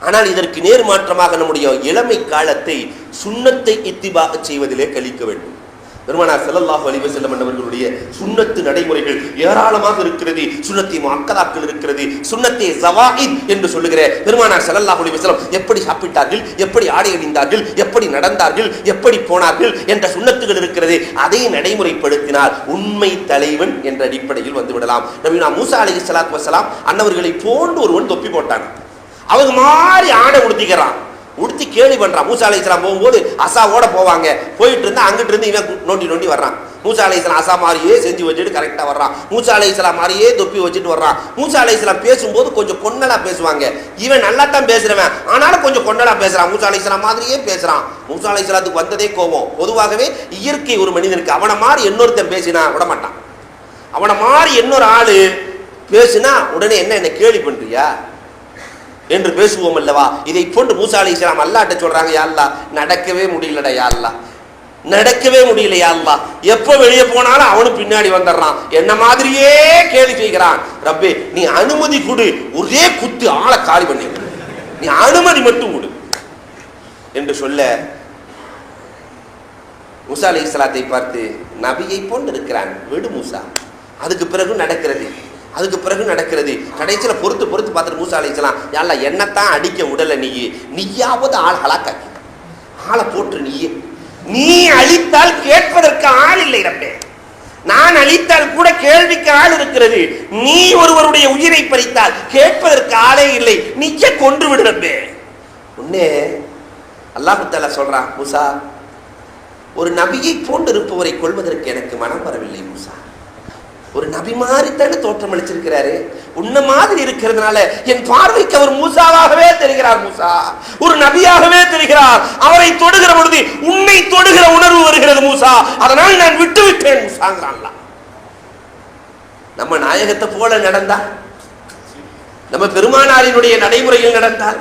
ஆனால் இதற்கு நேர்மாற்றமாக நம்முடைய இளமை காலத்தை சுன்னத்தை இத்திபா செய்வதிலே கழிக்க வேண்டும். பெருமானார் ஸல்லல்லாஹு அலைஹி வஸல்லம் அவர்களுடைய சுன்னத்து நடைமுறைகள் ஏராளமாக இருக்கிறது. சுன்னத்தி முஅக்கதாக்கள் இருக்கிறது. சுன்னத்தி ஸவாயித் என்று சொல்லுகிற பெருமானார் ஸல்லல்லாஹு அலைஹி வஸல்லம் எப்படி சாப்பிட்டார்கள், எப்படி ஆடை அணிந்தார்கள், எப்படி நடந்தார்கள், எப்படி போனார்கள் என்ற சுன்னத்துகள் இருக்கிறது. அதை நடைமுறைப்படுத்தினால் உண்மை தலைவன் என்ற அடிப்படையில் வந்துவிடலாம். நபினா மூசா அலைஹிஸ்ஸலாத்து வஸ்ஸலாம் அன்னவர்களை போன்று ஒருவன் தொப்பி போட்டான். அவங்க மாதிரி ஆடை உடுத்திக்கிறான், உடுத்தி கேள்வி பண்றான். மூசா அலைஹிஸ்ஸலாம் போகும்போது அசாவோட போவாங்க. போயிட்டு இருந்தா அங்கிட்டு இருந்து இவன் நோண்டி வர்றான். மூசா அலைஹிஸ்ஸலாம் அசா மாதிரியே செஞ்சு வச்சுட்டு கரெக்டா வர்றான். மூசா அலைஹிஸ்ஸலாம் மாதிரியே தொப்பி வச்சுட்டு வர்றான். மூசா அலைஹிஸ்ஸலாம் பேசும்போது கொஞ்சம் கொன்னலா பேசுவாங்க. இவன் நல்லா தான் பேசுறவன், ஆனாலும் கொஞ்சம் கொன்னலா பேசுறான். மூசா அலைஹிஸ்ஸலாம் மாதிரியே பேசுறான். மூசா அலைஹிஸ்ஸலாத்துக்கு வந்ததே கோபம். பொதுவாகவே இயற்கை ஒரு மனிதனுக்கு அவனை மாதிரி இன்னொருத்தன் பேசினா விட மாட்டான். அவனை மாதிரி இன்னொரு ஆளு பேசினா உடனே என்ன கேள்வி பண்றியா என்று பேசுவோம் அல்லவா. இதை போன்று மூசா அலைஹிஸ்ஸலாம் அல்லாஹ்ட்ட சொல்றாங்க, யா அல்லாஹ் நடக்கவே முடியலடா, யா அல்லாஹ் நடக்கவே முடியல, யா அல்லாஹ் எப்போ வெளியே போனாலும் அவனும் பின்னாடி வந்துடுறான், என்ன மாதிரியே கேள்வி செய்கிறான். ரப்பே நீ அனுமதி கொடு, ஒரே குத்து ஆளை காலி பண்ணி, நீ அனுமதி மட்டும் கொடு என்று சொல்ல மூசா அலைஹிஸ்ஸலாத்தை பார்த்து நபியை போன்று இருக்கிறான், விடு மூசா. அதுக்கு பிறகு நடக்கிறது. கடைசியில் பொறுத்து பார்த்துட்டு மூசா அலைஹிஸ்ஸலாம், யா அல்லாஹ் என்னத்தான் அடிக்க விடல, நீயாவது ஆள் ஹலாக்காக்கி ஆளை போட்டு நீ அழித்தால் கேட்பதற்கு ஆள் இல்லை ரப்பே. நான் அழித்தால் கூட கேள்விக்கு ஆள் இருக்கிறது. நீ ஒருவருடைய உயிரை பறித்தால் கேட்பதற்கு ஆளே இல்லை, நீச்ச கொன்று விடு ரப்பே. உன்னே அல்லாஹ் தஆலா சொல்றான், மூசா ஒரு நபியை போன்று இருப்பவரை கொள்வதற்கு எனக்கு மனம் வரவில்லை மூசா. ஒரு நபி மாதிரி தானே தோற்றம் அளிச்சிருக்கிறாரு, உன்ன மாதிரி இருக்கிறதுனால என் பார்வைக்கு அவர் மூசாவாகவே தெரிகிறார். மூசா ஒரு நபியாகவே தெரிகிறார். அவரை தொடுகிற பொழுது உன்னை தொடுகிற உணர்வு வருகிறது மூசா, அதனால் நான் விட்டு விட்டேன் மூசாங்கிறான். நம்ம நாயகத்தை போல நடந்தா, நம்ம பெருமானாரினுடைய நடைமுறையில் நடந்தால்,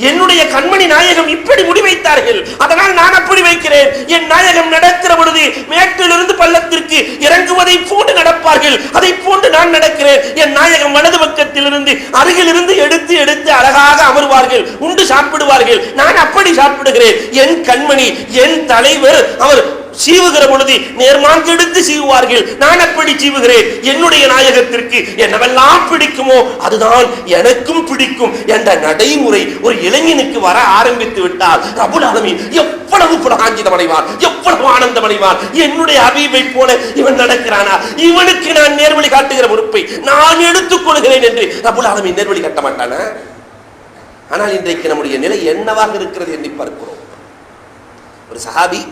என்னுடைய கண்மணி நாயகம் இப்படி முடிவைத்தார்கள், அதனால் நான் அப்படி வைக்கிறேன். என் நாயகம் நடக்கிற பொழுது மேட்டிலிருந்து பள்ளத்திற்கு இறங்குவதை போன்று நடப்பார்கள், அதை போன்று நான் நடக்கிறேன். என் நாயகம் வலது பக்கத்திலிருந்து அருகிலிருந்து எடுத்து அழகாக அமர்வார்கள், உண்டு சாப்பிடுவார்கள், நான் அப்படி சாப்பிடுகிறேன். என் கண்மணி என் தலைவர் அவர் சீவுகிற பொழுது நேர்மாங்கு எடுத்து சீவுவார்கள், நான் அப்படி சீவுகிறேன். என்னுடைய நாயகத்திற்கு என்னவெல்லாம் பிடிக்குமோ அதுதான் எனக்கும் பிடிக்கும் என்ற நடைமுறை ஒரு இளைஞனுக்கு வர ஆரம்பித்து விட்டால் ரப்புல் ஆலமீன் எவ்வளவு புலகாஞ்சிதம் அடைவான், எவ்வளவு ஆனந்தம் அடைவான். என்னுடைய ஹபீபை போல இவன் நடக்கிறானா, இவனுக்கு நான் நேர்வழி காட்டுகிற பொறுப்பை நான் எடுத்துக் கொள்கிறேன் என்று ரப்புல் ஆலமீன் நேர்வழி காட்ட மாட்டானா? ஆனால் இன்றைக்கு நம்முடைய நிலை என்னவாக இருக்கிறது என்று பார்க்கிறோம். ஒரு சஹாபி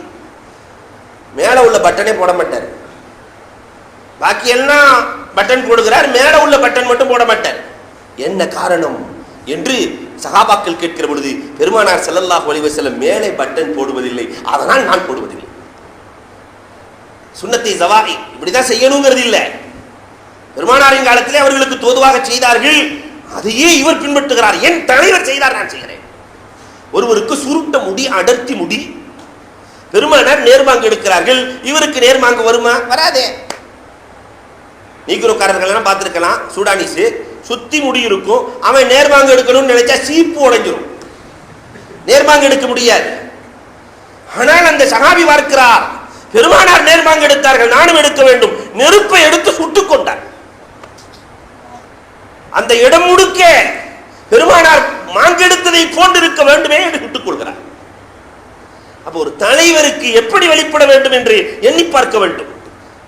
மேல உள்ள பட்டனே போட மாட்டார், பாக்கி எல்லாம் பட்டன் போடுகிறார், மேல உள்ள பட்டன் மட்டும் போட மாட்டார். என்ன காரணம் என்று சஹாபாக்கள் கேட்கிற பொழுது பெருமானார் ஸல்லல்லாஹு அலைஹி வஸல்லம் மேலே பட்டன் போடுவதில்லை, அதனால் நான் போடுவதில்லை. சுன்னத்தை ஸவாஇ இப்படிதான் செய்யணுங்கிறது இல்லை. பெருமானாரின் காலத்திலே அவர்களுக்கு தோதுவாக செய்தார்கள், அதையே இவர் பின்பற்றுகிறார். என் தலைவர் செய்தார், நான் செய்கிறேன். ஒருவருக்கு சுருட்ட முடி, அடர்த்தி முடி, பெருமானார் நேர்மாங்கு எடுக்கிறார்கள், இவருக்கு நேர்மாங்கு வருமா? வராதே. நீக்ரோக்காரர்கள் எல்லாம் பார்த்திருக்கலாம், சூடானிஸ் சுத்தி முடி இருக்கும், அவன் நேர்மாங்கு எடுக்கணும்னு நினைச்சா சீப்பு உடைஞ்சிரும், நேர்மாங்கு எடுக்க முடியாது. ஆனால் அந்த சஹாபி பார்க்கிறார், பெருமானார் நேர்மாங்கு எடுத்தார்கள், நானும் எடுக்க வேண்டும். நெருப்பை எடுத்து சுட்டுக் கொண்டார். அந்த இடம் முழுக்க பெருமானார் மாங்கெடுத்ததை போன்றிருக்க வேண்டுமே என்று சுட்டுக் கொள்கிறார். அப்போ ஒரு தலைவருக்கு எப்படி வெளிப்பட வேண்டும் என்று எண்ணி பார்க்க வேண்டும்.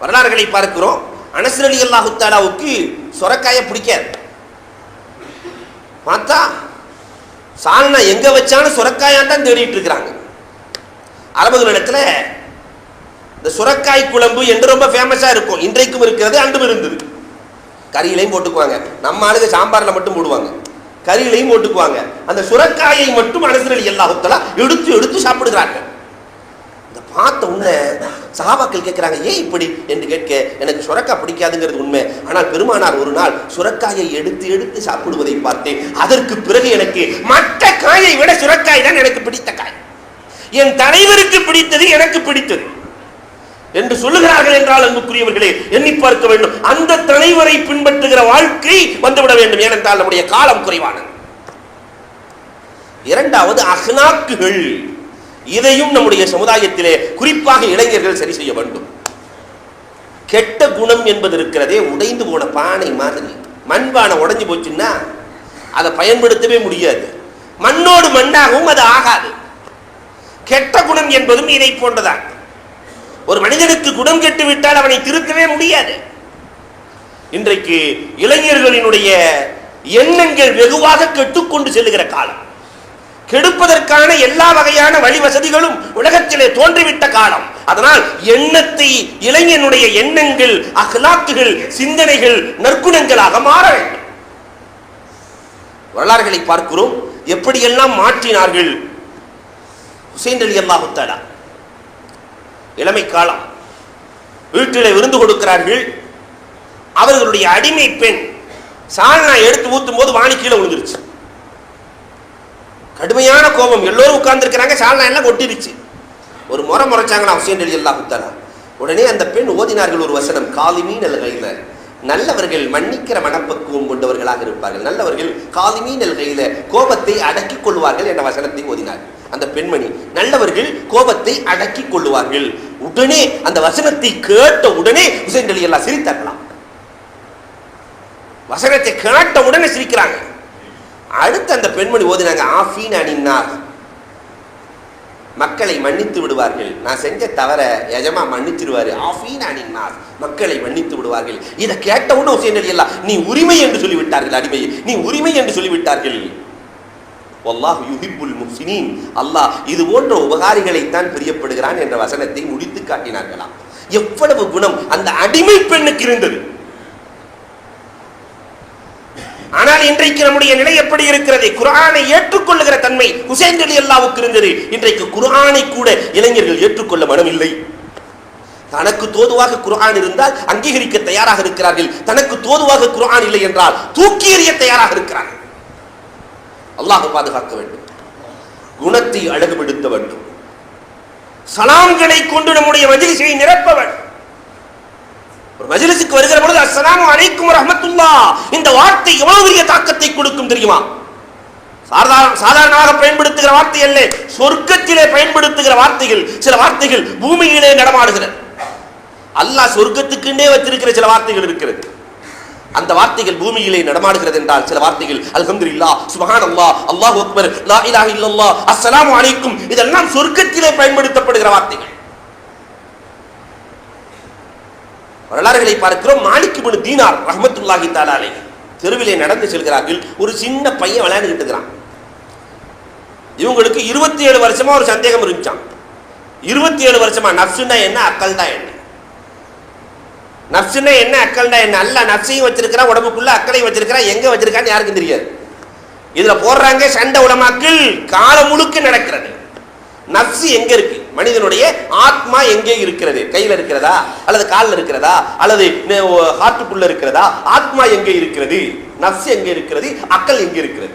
வரலாறுகளை பார்க்கிறோம். அனஸ் ரலியல்லாஹு தஆலாவுக்கு சொரக்காயை பிடிக்காது. பார்த்தா சால்னா எங்க வச்சாலும் சொரக்காயான் தான் தேடிட்டு இருக்கிறாங்க. அரபுகளிடத்துல இந்த சுரக்காய் குழம்பு என்று ரொம்ப ஃபேமஸா இருக்கும். இன்றைக்கும் இருக்கிறது, அன்றும் இருந்தது. கறியிலையும் போட்டுக்குவாங்க. நம்ம ஆளுங்க சாம்பார்ல மட்டும் போடுவாங்க, கறியிலையும் போட்டுக்குவாங்க. அந்த சுரக்காயை மட்டும் அனஸ் ரலியல்லாஹு தஆலா எடுத்து சாப்பிடுகிறார்கள். இந்த பார்த்த உடனே சஹாபாக்கள் கேட்கிறாங்க, ஏன் இப்படி என்று கேட்க, எனக்கு சுரக்காய் பிடிக்காதுங்கிறது உண்மை, ஆனால் பெருமானார் ஒரு நாள் சுரக்காயை எடுத்து எடுத்து சாப்பிடுவதை பார்த்தேன். அதற்கு பிறகு எனக்கு மற்ற காயை விட சுரக்காய் தான் எனக்கு பிடித்த காய், என் தலைவருக்கு பிடித்தது எனக்கு பிடித்தது என்று சொல்லுகிறார்கள். என்றால் அன்புக்குரியவர்களே, எண்ணி பார்க்க வேண்டும். அந்த தலைவரை பின்பற்றுகிற வாழ்க்கை வந்துவிட வேண்டும். ஏனென்றால் நம்முடைய காலம் குறைவானது. இரண்டாவது அஹ்லாக்குகள். இதையும் நம்முடைய சமுதாயத்திலே குறிப்பாக இளைஞர்கள் சரி செய்ய வேண்டும். கெட்ட குணம் என்பது இருக்கிறதே, உடைந்து போன பானை மாதிரி. மண்பானை உடைஞ்சு போச்சுன்னா அதை பயன்படுத்தவே முடியாது, மண்ணோடு மண்ணாகவும் அது ஆகாது. கெட்ட குணம் என்பதும் இதை போன்றதான். ஒரு மனிதனுக்கு குணம் கெட்டு விட்டால் அவனை திருத்தவே முடியாது. இன்றைக்கு இளைஞர்களினுடைய எண்ணங்கள் வெகுவாக கெட்டுக்கொண்டு செல்லுகிற காலம். கெடுப்பதற்கான எல்லா வகையான வழி வசதிகளும் உலகத்திலே தோன்றிவிட்ட காலம். அதனால் எண்ணத்தை, இளைஞனுடைய எண்ணங்கள், அஹ்லாக்குகள், சிந்தனைகள் நற்குணங்களாக மாற வேண்டும். வரலாறுகளை பார்க்கிறோம், எப்படியெல்லாம் மாற்றினார்கள். ஹுசைன் ரலியல்லாஹு தஆலா இளமை காலம், வீட்டிலே விருந்து கொடுக்கிறார்கள். அவர்களுடைய அடிமை பெண் சால்னா எடுத்து ஊத்தும் போது வாணி கீழே விழுந்துருச்சு. கடுமையான கோபம், எல்லோரும் உட்கார்ந்து இருக்கிறாங்க, சால்னா எல்லாம் கொட்டிருச்சு. ஒரு முறை முறைச்சாங்களா ஹுசைன் ரலியல்லாஹு தஆலா. உடனே அந்த பெண் ஓதினார்கள் ஒரு வசனம், காலிமீன் அல் கைல, நல்லவர்கள் மன்னிக்கிற மனப்பக்குவம் கொண்டவர்களாக இருப்பார்கள், நல்லவர்கள் காலிமீன் அல் கைல, கோபத்தை அடக்கிக் கொள்வார்கள் என்ற வசனத்தை ஓதினார் அந்த பெண்மணி. நல்லவர்கள் கோபத்தை அடக்கிக் கொள்வார்கள். உடனே அந்த வசனத்தை கேட்ட உடனே ஹுசைன் ரலியல்லாஹு சிரித்தார்களாம். வசனத்தை கேட்ட உடனே சிரிக்கிறாங்க. அடுத்து அந்த பெண்மணி ஓதினாங்க, ஆஃபீன் அனின்னார், மக்களை மன்னித்து விடுவார்கள், நான் செஞ்ச தவற எஜமா மன்னிச்சிருவாரு, ஆஃபீன் அனின்னார், மக்களை மன்னித்து விடுவார்கள். இதை கேட்டவுடன் ஹுசைன் ரலியல்லாஹு, நீ உரிமை என்று சொல்லிவிட்டார்கள், அடிமையை நீ உரிமை என்று சொல்லிவிட்டார்கள். வல்லாஹு யுஹிப்புல் முஹ்சினீன், அல்லாஹ் இது போன்ற உபகாரிகளைத்தான் பிரியப்படுகிறான் என்ற வசனத்தை முடித்து காட்டினார்களாம். எவ்வளவு குணம் அந்த அடிமை பெண்ணுக்கு இருந்தது. ஆனால் இன்றைக்கு நம்முடைய நிலை எப்படி இருக்கிறது? குர்ஆனை ஏற்றுக்கொள்ளுகிற தன்மை ஹுசைன் ரலியல்லாஹுவுக்கு இருந்தது. இன்றைக்கு குர்ஆனை கூட இளைஞர்கள் ஏற்றுக்கொள்ள மனம் இல்லை. தனக்கு தோதுவாக குர்ஆன் இருந்தால் அங்கீகரிக்க தயாராக இருக்கிறார்கள், தனக்கு தோதுவாக குர்ஆன் இல்லை என்றால் தூக்கி எறிய தயாராக இருக்கிறார்கள். அல்லாஹ் பாதுகாக்க வேண்டும். குணத்தை அழகுபடுத்த வேண்டும். சலாம்களை கொண்டு நம்முடைய மஜ்லிஸை நிரப்ப வேண்டும். ஒரு மஜ்லிஸுக்கு வருகிற பொழுது அஸ்ஸலாமு அலைக்கும் வரஹ்மத்துல்லாஹ், இந்த வார்த்தை எவ்வளவு பெரிய தாக்கத்தை கொடுக்கும் தெரியுமா? சாதாரணமாக பயன்படுத்துகிற வார்த்தை அல்ல, சொர்க்கத்திலே பயன்படுத்துகிற வார்த்தைகள். சில வார்த்தைகள் பூமியிலே நடமாடுகிறது. அல்லாஹ் சொர்க்கத்துக்குன்னே வச்சிருக்கிற சில வார்த்தைகள் இருக்கிறது. அந்த வார்த்தைகள் பூமியிலே நடமாடுகிறது என்றால் சில வார்த்தைகள் அல்ஹம்துலில்லாஹ், சுப்ஹானல்லாஹ், அல்லாஹு அக்பர், லா இலாஹ இல்லல்லாஹ், அஸ்ஸலாமு அலைக்கும், இதெல்லாம் சொர்க்கத்திலே பயன்படுத்தப்படுகிற வார்த்தைகள். வரலாறுகளை பார்க்கிறோம். மாலிக் இப்னு தீனார் ரஹ்மத்துல்லாஹி தஆலா அலைஹி தெருவிலே நடந்து செல்கிறார்கள். ஒரு சின்ன பையன் விளையாண்டுகிட்டு இருக்கிறான். இவங்களுக்கு 27 வருஷமா ஒரு சந்தேகம் இருந்துச்சான். 27 வருஷமா நஃப்ஸ்னா என்ன, அக்கல்னா என்ன, நஃப்ஸ்னா என்ன, அக்கல்னா என்ன. அல்லாஹ் நஃப்ஸையும் வச்சிருக்கிறான், உடம்புக்குள்ள அக்கலையும் வச்சிருக்கிறான், எங்க வச்சிருக்கான்னு யாருக்கும் தெரியாது. இதுல போடுறாங்க சண்டை உலமாக்கள், காலம் முழுக்க நடக்கிறது. நஃப்ஸ் எங்க இருக்கு? மனிதனுடைய ஆத்மா எங்கே இருக்கிறது? கையில இருக்கிறதா அல்லது காலில் இருக்கிறதா அல்லது ஹார்ட்டுக்குள்ள இருக்கிறதா? ஆத்மா எங்கே இருக்கிறது? நஃப்ஸ் எங்கே இருக்கிறது? அக்கல் எங்கே இருக்கிறது?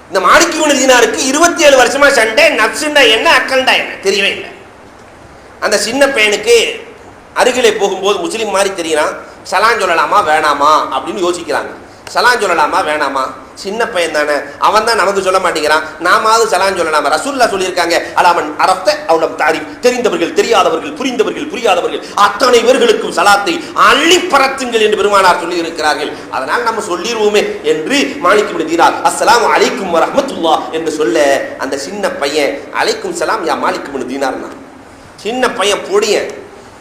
இந்த மாலிக் இப்னு தீனாருக்கு 27 வருஷமா சண்டை. நஃப்ஸ்னா என்ன, அக்கல்னா என்ன தெரியவே இல்லை. அந்த சின்ன பையனுக்கு அருகிலே போகும்போது முஸ்லீம் மாதிரி தெரியுறான். சலான் சொல்லலாமா வேணாமா அப்படின்னு யோசிக்கிறாங்க. சலான் சொல்லலாமா வேணாமா? சின்ன பையன் தானே, அவன் தான் நமக்கு சொல்ல மாட்டேங்கிறான், நாமாவது சலான் சொல்லலாமா? ரசூலுல்லாஹ் சொல்லியிருக்காங்க, அலாமன் அரஃப்த அவுலம் தாரிஃப், தெரிந்தவர்கள் தெரியாதவர்கள், புரிந்தவர்கள் புரியாதவர்கள் அத்தனை பேர்களுக்கும் சலாத்தை அள்ளி பரத்துங்கள் என்று பெருமானார் சொல்லி இருக்கிறார்கள். அதனால் நம்ம சொல்லிடுவோமே என்று மாலிக் இப்னு தீனார் அஸ்ஸலாமு அலைக்கும் வரஹ்மத்துல்லாஹ் என்று சொல்ல, அந்த சின்ன பையன் அலைக்கும் சலாம் யா மாலிக் இப்னு தீனார்னா. சின்ன பையன் பொடியன்,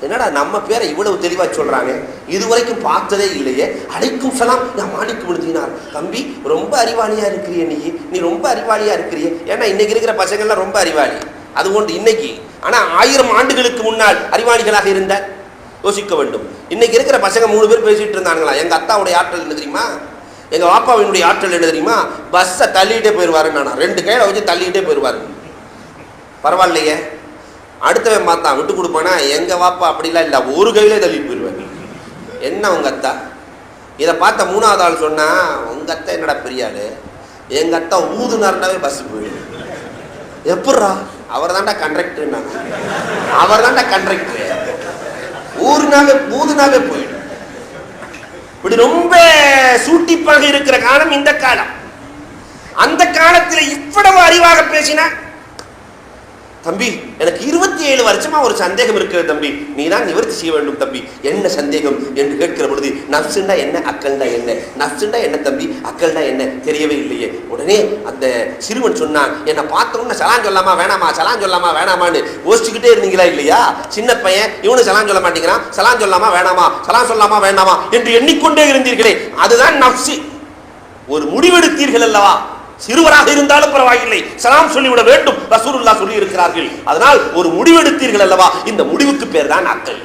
என்னடா நம்ம பேரை இவ்வளவு தெளிவா சொல்றாங்க, இதுவரைக்கும் பார்த்ததே இல்லையே, அலைக்கும் சலாம் யா மாலிக் இப்னு தீனார். தம்பி ரொம்ப அறிவாளியா இருக்கிறிய, நீ ரொம்ப அறிவாளியா இருக்கிறிய. ஏன்னா இன்னைக்கு இருக்கிற பசங்கள்லாம் ரொம்ப அறிவாளி, அது ஒன்று இன்னைக்கு. ஆனா 1000 ஆண்டுகளுக்கு முன்னால் அறிவாளிகளாக இருந்த யோசிக்க வேண்டும். இன்னைக்கு இருக்கிற பசங்க 3 பேர் பேசிட்டு இருந்தாங்களா, எங்க அத்தாவுடைய ஆற்றல் என்ன தெரியுமா, எங்க பாப்பாவினுடைய ஆற்றல் என்ன தெரியுமா, பஸ்ஸை தள்ளிக்கிட்டே போயிடுவாரு, நானா 2 கையில வச்சு தள்ளிக்கிட்டே போயிடுவாரு. பரவாயில்லையே, அடுத்தவன் பார்த்தான் விட்டு கொடுப்பானா, எங்க வாப்பா அப்படிலாம் இல்லை, ஒரு கையிலே தள்ளிட்டு போயிடுவேன். என்ன உங்க அத்தா? இதை பார்த்த மூணாவது ஆள் சொன்னா, உங்க அத்தா என்னடா பெரியாரு, எங்க அத்தா ஊதுனாருனாவே பஸ் போயிடும். எப்பட்றா? அவர் தான்டா கண்டக்டர், அவர் தான்டா கண்டக்டர், ஊதுனாவே போயிடும். இப்படி ரொம்ப சூட்டிப்பாக இருக்கிற காலம் இந்த காலம். அந்த காலத்தில் இவ்வளவு அறிவாக பேசினா, தம்பி எனக்கு 27 வருஷமா ஒரு சந்தேகம் இருக்கிறது தம்பி, நீ தான் நிவர்த்தி செய்ய வேண்டும் தம்பி. என்ன சந்தேகம் என்று கேட்கிற பொழுது, நஃப்ஸுண்டா என்ன, அக்கல்டா என்ன, நஃப்ஸுண்டா என்ன தம்பி, அக்கல்டா என்ன தெரியவே இல்லையே. உடனே அந்த சிறுவன் சொன்னான், என்னை பார்த்தோன்னு சலான் சொல்லாமா வேணாமா, சலான் சொல்லாமா வேணாமான்னு யோசிச்சுக்கிட்டே இருந்தீங்களா இல்லையா? சின்ன பையன் இவனு சலான் சொல்ல மாட்டேங்கிறான், சலான் சொல்லாமா வேணாமா, சலான் சொல்லாமா வேண்டாமா என்று எண்ணிக்கொண்டே இருந்தீர்களே, அதுதான் நஃப்ஸு. ஒரு முடிவெடுத்தீர்கள் அல்லவா? சிறுவராக இருந்தாலும் பரவாயில்லை, சலாம் சொல்லிவிட வேண்டும், ரசூலுல்லாஹ் சொல்லி இருக்கிறார்கள். அதனால் ஒரு முடிவெடுத்தீர்கள் அல்லவா, இந்த முடிவுக்கு பேர் தான் அக்கல்.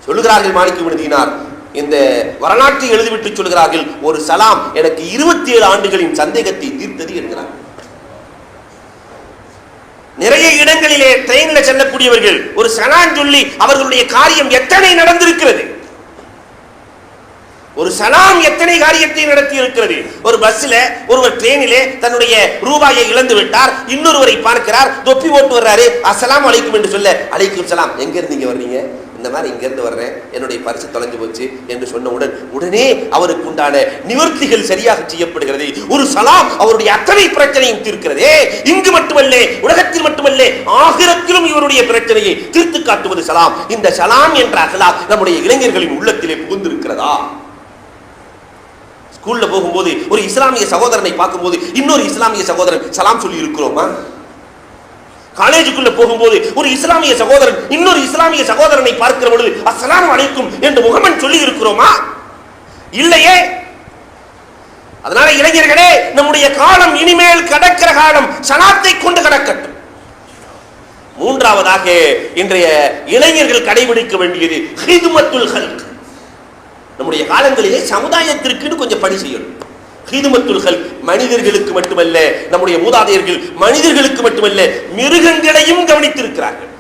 சொல்லுகிறார்கள் மாலிக் இப்னு தீனார், இந்த வரலாற்றை எழுதிவிட்டு சொல்கிறார்கள், ஒரு சலாம் எனக்கு 27 ஆண்டுகளின் சந்தேகத்தை தீர்த்தது என்கிறார். நிறைய இடங்களிலே ட்ரெயின்ல செல்லக்கூடியவர்கள் ஒரு சலாம் சொல்லி அவர்களுடைய காரியம் எத்தனை நடந்திருக்கிறது, ஒரு சலாம் எத்தனை காரியத்தை நடத்தி இருக்கிறது. ஒரு பஸ்ல ஒருவர் ட்ரெயினிலே தன்னுடைய ரூபாயை இழந்து விட்டார், இன்னொருவரை பார்க்கிறார், தொப்பி போட்டு வர்றாரு, அஸ்ஸலாமு அலைக்கும் என்று சொல்ல, அலைக்கும் சலாம், எங்க இருந்தீங்க வர்றீங்க, இந்த மாதிரி இங்க இருந்து வர்றேன், என்னுடைய பரிசு தொலைஞ்சு போச்சு என்று சொன்னவுடன் உடனே அவருக்கு உண்டான நிவர்த்திகள் சரியாக செய்யப்படுகிறது. ஒரு சலாம் அவருடைய அத்தனை பிரச்சனையும் தீர்க்கிறதே. இங்கு மட்டுமல்ல, உலகத்தில் மட்டுமல்ல, ஆகிரத்திலும் இவருடைய பிரச்சனையை தீர்த்து காட்டுவது சலாம். இந்த சலாம் என்ற அகலாக் நம்முடைய இளைஞர்களின் உள்ளத்திலே புகுந்திருக்கிறதா? ஸ்கூல்ல போகும்போது ஒரு இஸ்லாமிய சகோதரனை பார்க்கும்போது இன்னொரு இஸ்லாமிய சகோதரன் சலாம் சொல்லி இருக்கிறோமா? காலேஜுக்குள்ள போகும்போது ஒரு இஸ்லாமிய சகோதரன் இன்னொரு இஸ்லாமிய சகோதரனை பார்க்கிற பொழுது அஸ்ஸலாமு அலைக்கும் என்று முகமன் சொல்லி இருக்கிறோமா? இல்லையே. அதனால இளைஞர்களே, நம்முடைய காலம் இனிமேல் கடக்கிற காலம் சலாத்தை கொண்டு கடக்கட்டும். மூன்றாவதாக இன்றைய இளைஞர்கள் கடைபிடிக்க வேண்டியது ஹிதுமத்துல் ஹல்க். நம்முடைய காலங்களிலே சமுதாயத்திற்கு கொஞ்சம் பணி செய்யணும். ஹிதுமத்துல் ஹல்க், மனிதர்களுக்கு மட்டுமல்ல, நம்முடைய மூதாதையர்கள் மனிதர்களுக்கு மட்டுமல்ல மிருகங்களையும் கவனித்திருக்கிறார்கள்.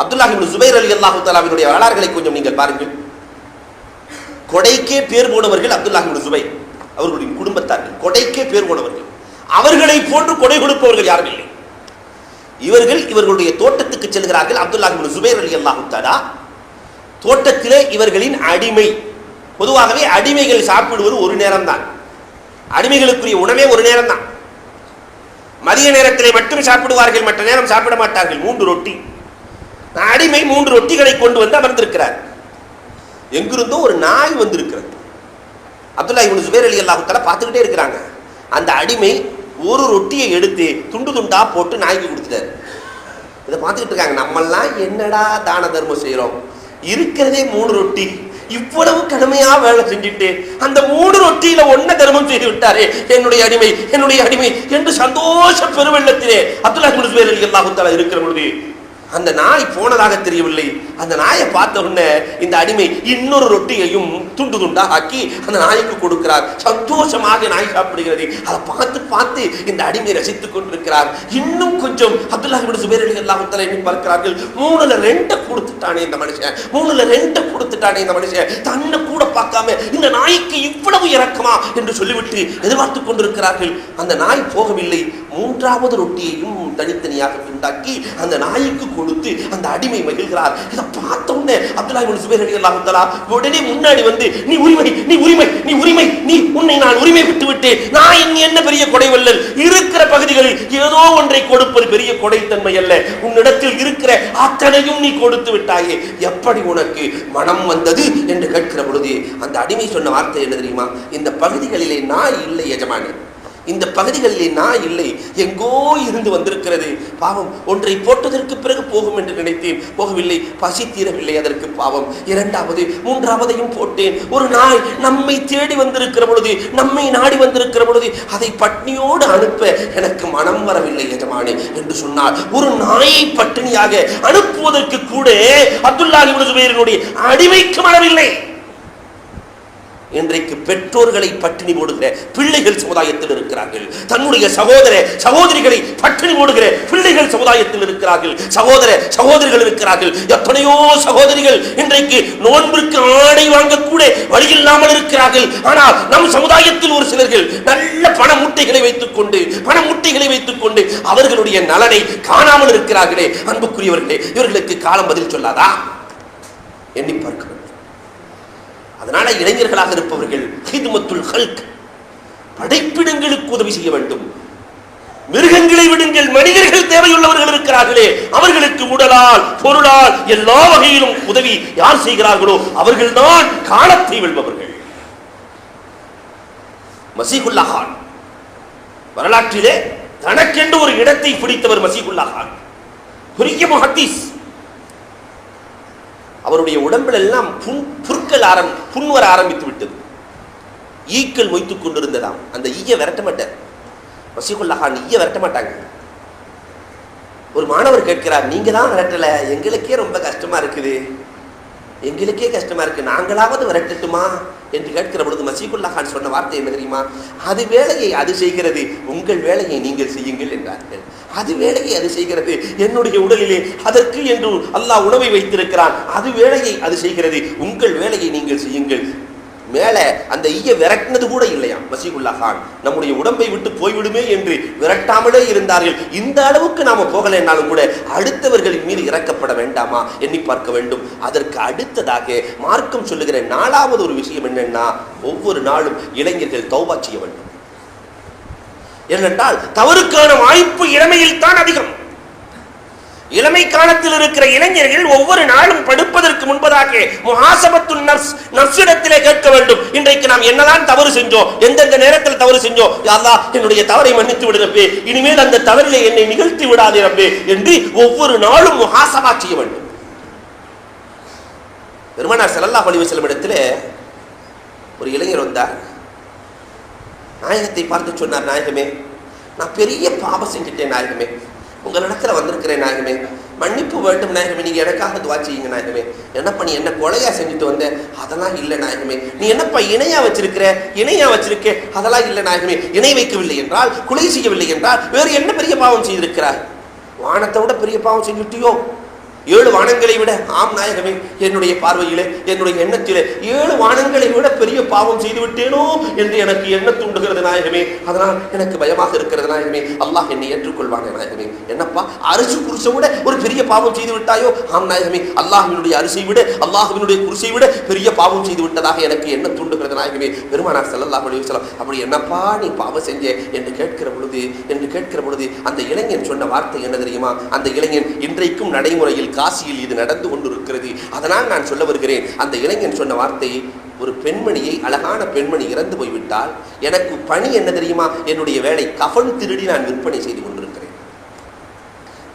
அப்துல்லாஹ் இப்னு ஜுபைர் ரலியல்லாஹு தஆலாவினுடைய வரலாறுகளை கொஞ்சம் நீங்கள் பாருங்கள். கொடைக்கே பேர் போனவர்கள் அப்துல்லாஹ் இப்னு ஜுபைர், அவர்களுடைய குடும்பத்தார்கள் கொடைக்கே பேர் போனவர்கள். அவர்களை போன்று கொடை கொடுப்பவர்கள் யாரும் இல்லை. இவர்களுடைய தோட்டத்துக்கு செல்கிறார்கள். அப்துல்லாஹ் இப்னு ஜுபைர் ரலியல்லாஹு தஆலா தோட்டத்திலே இவர்களின் அடிமை. பொதுவாகவே அடிமைகள் சாப்பிடுவது ஒரு நேரம் தான், அடிமைகளுக்குரிய உணவே ஒரு நேரம் தான். மதிய நேரத்திலே மட்டும் சாப்பிடுவார்கள், மற்ற நேரம் சாப்பிட மாட்டார்கள். 3 ரொட்டி. அடிமை 3 ரொட்டிகளை கொண்டு வந்து அமர்ந்திருக்கிறார். எங்கிருந்தோ ஒரு நாய் வந்திருக்கிறது. அப்துல்லாஹ் இப்னு ஜுபைர் ரலியல்லாஹு தஆலா பார்த்துக்கிட்டே இருக்கிறாங்க. அந்த அடிமை ஒரு ரொட்டியை எடுத்து துண்டு துண்டா போட்டு நாய்க்கு கொடுத்துட்டாரு. இதை பார்த்துக்கிட்டு இருக்காங்க. நம்மெல்லாம் என்னடா தான தர்மம் செய்யறோம், இருக்கிறதே 3 ரொட்டி, இவ்வளவு கடுமையா வேலை செஞ்சுட்டு அந்த 3 ரொட்டியில ஒன்ன தர்மம் செய்து விட்டாரே என்னுடைய அடிமை என்று சந்தோஷ பெருவெள்ளத்திலே அப்துல்லாஹ் இப்னு ஜுபைர் ரலியல்லாஹு தஆலா இருக்கிற பொழுது அந்த நாய் போனதாக தெரியவில்லை. அந்த நாயை பார்த்த உடனே இந்த அடிமை இன்னொரு ரொட்டியையும் துண்டு துண்டா ஆக்கி அந்த நாய்க்கு கொடுக்கிறார். சந்தோஷமாக நாய் சாப்பிடுகிறது. அதை பார்த்து பார்த்து இந்த அடிமை ரசித்துக் கொண்டிருக்கிறார். இன்னும் கொஞ்சம் அப்துல்லாஹ் இப்னு ஜுபைர் ரலியல்லாஹு தஆலா எண்ணி பார்க்கிறார்கள். 3ல 2 கொடுத்துட்டானே இந்த மனுஷன், 3ல 2 கொடுத்துட்டானே இந்த மனுஷன், தன்னை கூட பார்க்காம இந்த நாய்க்கு இவ்வளவு இரக்கமா என்று சொல்லிவிட்டு எதிர்பார்த்து கொண்டிருக்கிறார்கள். அந்த நாய் போகவில்லை. 3வது ரொட்டியையும் தனித்தனியாக துண்டாக்கி அந்த நாய்க்கு கொடுத்து அந்த அடிமை மகிழ்கிறார். இதை பார்த்த உடனே அப்துல்லாஹ் இப்னு ஜுபைர் ரலியல்லாஹு தஆலா உடனே முன்னாடி வந்து, நீ உரிமை, உன்னை நான் உரிமை விட்டு விட்டேன், நான் என்ன பெரிய கொடைவல்லல், இருக்கிற பகுதிகளில் ஏதோ ஒன்றை கொடுப்பது பெரிய கொடைத்தன்மை அல்ல, உன்னிடத்தில் இருக்கிற அத்தனையும் நீ கொடுத்து விட்டாயே, எப்படி உனக்கு மனம் வந்தது என்று கேட்கிற பொழுது அந்த அடிமை சொன்ன வார்த்தை என்ன தெரியுமா? இந்த பகுதிகளிலே நாய் இல்லை எஜமானே, இந்த பகுதிகளிலே நாய் இல்லை, எங்கோ இருந்து வந்திருக்கிறது, பாவம், ஒன்றை போட்டதற்கு பிறகு போகும் என்று நினைத்தேன், போகவில்லை, பசி தீரவில்லை, அதற்கு பாவம், 2வது 3வதையும் போட்டேன், ஒரு நாய் நம்மை தேடி வந்திருக்கிற பொழுது, நம்மை நாடி வந்திருக்கிற பொழுது அதை பட்னியோடு அனுப்ப எனக்கு மனம் வரவில்லை எஜமானே என்று சொன்னார். ஒரு நாயை பட்டினியாக அனுப்புவதற்கு கூட அப்துல்லாஹ் இப்னு ஜுபைரினுடைய அடிமைக்கு மனமில்லை. இன்றைக்கு பெற்றோர்களை பட்டினி போடுகிற பிள்ளைகள் சமுதாயத்தில் இருக்கிறார்கள். தன்னுடைய சகோதர சகோதரிகளை பட்டினி போடுகிற பிள்ளைகள் சமுதாயத்தில் இருக்கிறார்கள். சகோதர சகோதரிகள் இருக்கிறார்கள். எத்தனையோ சகோதரிகள் இன்றைக்கு நோன்பிற்கு ஆடை வாங்கக்கூட வழியில்லாமல் இருக்கிறார்கள். ஆனால் நம் சமுதாயத்தில் ஒரு சிலர்கள் நல்ல பண முட்டைகளை வைத்துக் கொண்டு அவர்களுடைய நலனை காணாமல் இருக்கிறார்களே. அன்புக்குரியவர்களே, இவர்களுக்கு காலம் பதில் சொல்லாதா? எண்ணி பார்க்க வேண்டும். அதனால இளைஞர்களாக இருப்பவர்கள் ஹித்மத்துல் ஹல்க், படைப்பிடங்களுக்கு உதவி செய்ய வேண்டும். மிருகங்களை விடுங்கள், மனிதர்கள் தேவையுள்ளவர்கள் இருக்கிறார்களே, அவர்களுக்கு உடலால் பொருளால் எல்லா வகையிலும் உதவி யார் செய்கிறார்களோ அவர்கள்தான் காலத்தை வெல்பவர்கள். மசீஹுல்லா கான் வரலாற்றிலே தனக்கென்று ஒரு இடத்தை பிடித்தவர். மசீஹுல்லா கான் பெரிய முஹத்தீஸ். அவருடைய உடம்பில் எல்லாம் புண் வர ஆரம்பித்து விட்டது. ஈக்கள் மொய்த்துக் கொண்டிருந்ததாம். அந்த ஈய விரட்ட மாட்டார் மசீஹுல்லா கான், ஈய விரட்ட மாட்டாங்க. ஒரு மாணவர் கேட்கிறார், நீங்க தான் விரட்டல, எங்களுக்கே ரொம்ப கஷ்டமா இருக்குது, நாங்களாவது விரட்டட்டுமா என்று கேட்கிற பொழுது மசீஹுல்லா கான் சொன்ன வார்த்தை என்ன தெரியுமா? அது வேலையை அது செய்கிறது, உங்கள் வேலையை நீங்கள் செய்யுங்கள் என்றார்கள். அது வேலையை அது செய்கிறது, என்னுடைய உடலிலே அதற்கு என்று அல்லாஹ் உணவை வைத்திருக்கிறான். அது வேலையை அது செய்கிறது, உங்கள் வேலையை நீங்கள் செய்யுங்கள். மேல அந்த ஈய விரட்டினது கூட இல்லையா மசீஹுல்லா கான். நம்முடைய உடம்பை விட்டு போய்விடுமே என்று விரட்டாமலே இருந்தார்கள். இந்த அளவுக்கு நாம போகலைன்னாலும் கூட அடுத்தவர்களின் மீது இறக்கப்பட வேண்டாமா எண்ணி பார்க்க வேண்டும். அதற்கு அடுத்ததாக மார்க்கம் சொல்லுகிற 4வது ஒரு விஷயம் என்னன்னா, ஒவ்வொரு நாளும் இளைஞர்கள் தௌபா செய்ய வேண்டும். ஏனென்றால் தவறுக்கான வாய்ப்பு இளமையில் தான் அதிகம். இளமை காலத்தில் இருக்கிற இளைஞர்கள் ஒவ்வொரு நாளும் படுப்பதற்கு முன்பதாக முஹாசபத்துன் நஃப்ஸ், நஃப்ஸிடத்திலே கேட்க வேண்டும். இன்றைக்கு நாம் என்னதான் தவறு செஞ்சோம், எந்தெந்த நேரத்தில் தவறு செஞ்சோம், யா அல்லாஹ் என்னுடைய தவறை மன்னித்து விடு ரப்பே, இனிமேல் அந்த தவறிலே என்னை நிகழ்த்தி விடாதே ரப்பே என்று ஒவ்வொரு நாளும் முஹாசபா செய்ய வேண்டும். பெருமானார் ஸல்லல்லாஹு அலைஹி வஸல்லம் இடத்திலே ஒரு இளைஞர் வந்தார். நாயகத்தை பார்த்து சொன்னார், நாயகமே, நான் பெரிய பாவம் செஞ்சுட்டேன் நாயகமே, உங்களிடத்துல வந்திருக்கிறேன் நாயகமே, மன்னிப்பு வேண்டும் நாயகமே, நீங்க எனக்காக துவா செய்யுங்க நாயகமே. என்னப்பா நீ என்ன கொலையா செஞ்சுட்டு வந்த? அதெல்லாம் இல்லை நாயகமே. நீ என்னப்பா இணையா வச்சிருக்க? அதெல்லாம் இல்லை நாயகமே. இணை வைக்கவில்லை என்றால், கொலை செய்யவில்லை என்றால் வேறு என்ன பெரிய பாவம் செய்திருக்கிறார்? வானத்தை விட பெரிய பாவம் செஞ்சுட்டியோ? 7 வானங்களை விட? ஆம் நாயகமே, என்னுடைய பார்வையிலே, என்னுடைய எண்ணத்திலே 7 வானங்களை விட பெரிய பாவம் செய்து விட்டேனோ என்று எனக்கு எண்ண தூண்டுகிறது நாயகமே. அதனால் எனக்கு பயமாக இருக்கிறது நாயகமே. அல்லாஹ் என்னை ஏற்றுக்கொள்வாங்க நாயகமே. என்னப்பா அரிசி குருசை விட ஒரு பெரிய பாவம் செய்து விட்டாயோ? ஆம் நாயகமே, அல்லாஹ்வினுடைய அரிசியை விட, அல்லாஹ்வினுடைய குருசை விட பெரிய பாவம் செய்து விட்டதாக எனக்கு எண்ண தூண்டுகிறது நாயகமே. பெருமானார் ஸல்லல்லாஹு அலைஹி வஸல்லம் அப்படி என்னப்பா நீ பாவம் செஞ்ச என்று கேட்கிற பொழுது அந்த இளைஞன் சொன்ன வார்த்தை என்ன தெரியுமா? அந்த இளைஞன் இன்றைக்கும் நடைமுறையில் காசியில் இது நடந்து கொண்டிருக்கிறது. அதனால் நான் சொல்ல வருகிறேன். அந்த இளைஞன் சொன்ன வார்த்தை, ஒரு பெண்மணியை, அழகான பெண்மணி இறந்து போய்விட்டால் எனக்கு பணி என்ன தெரியுமா? என்னுடைய வேலை கஃன் திருடி நான் விற்பனை செய்து கொண்டிருக்கிறேன்.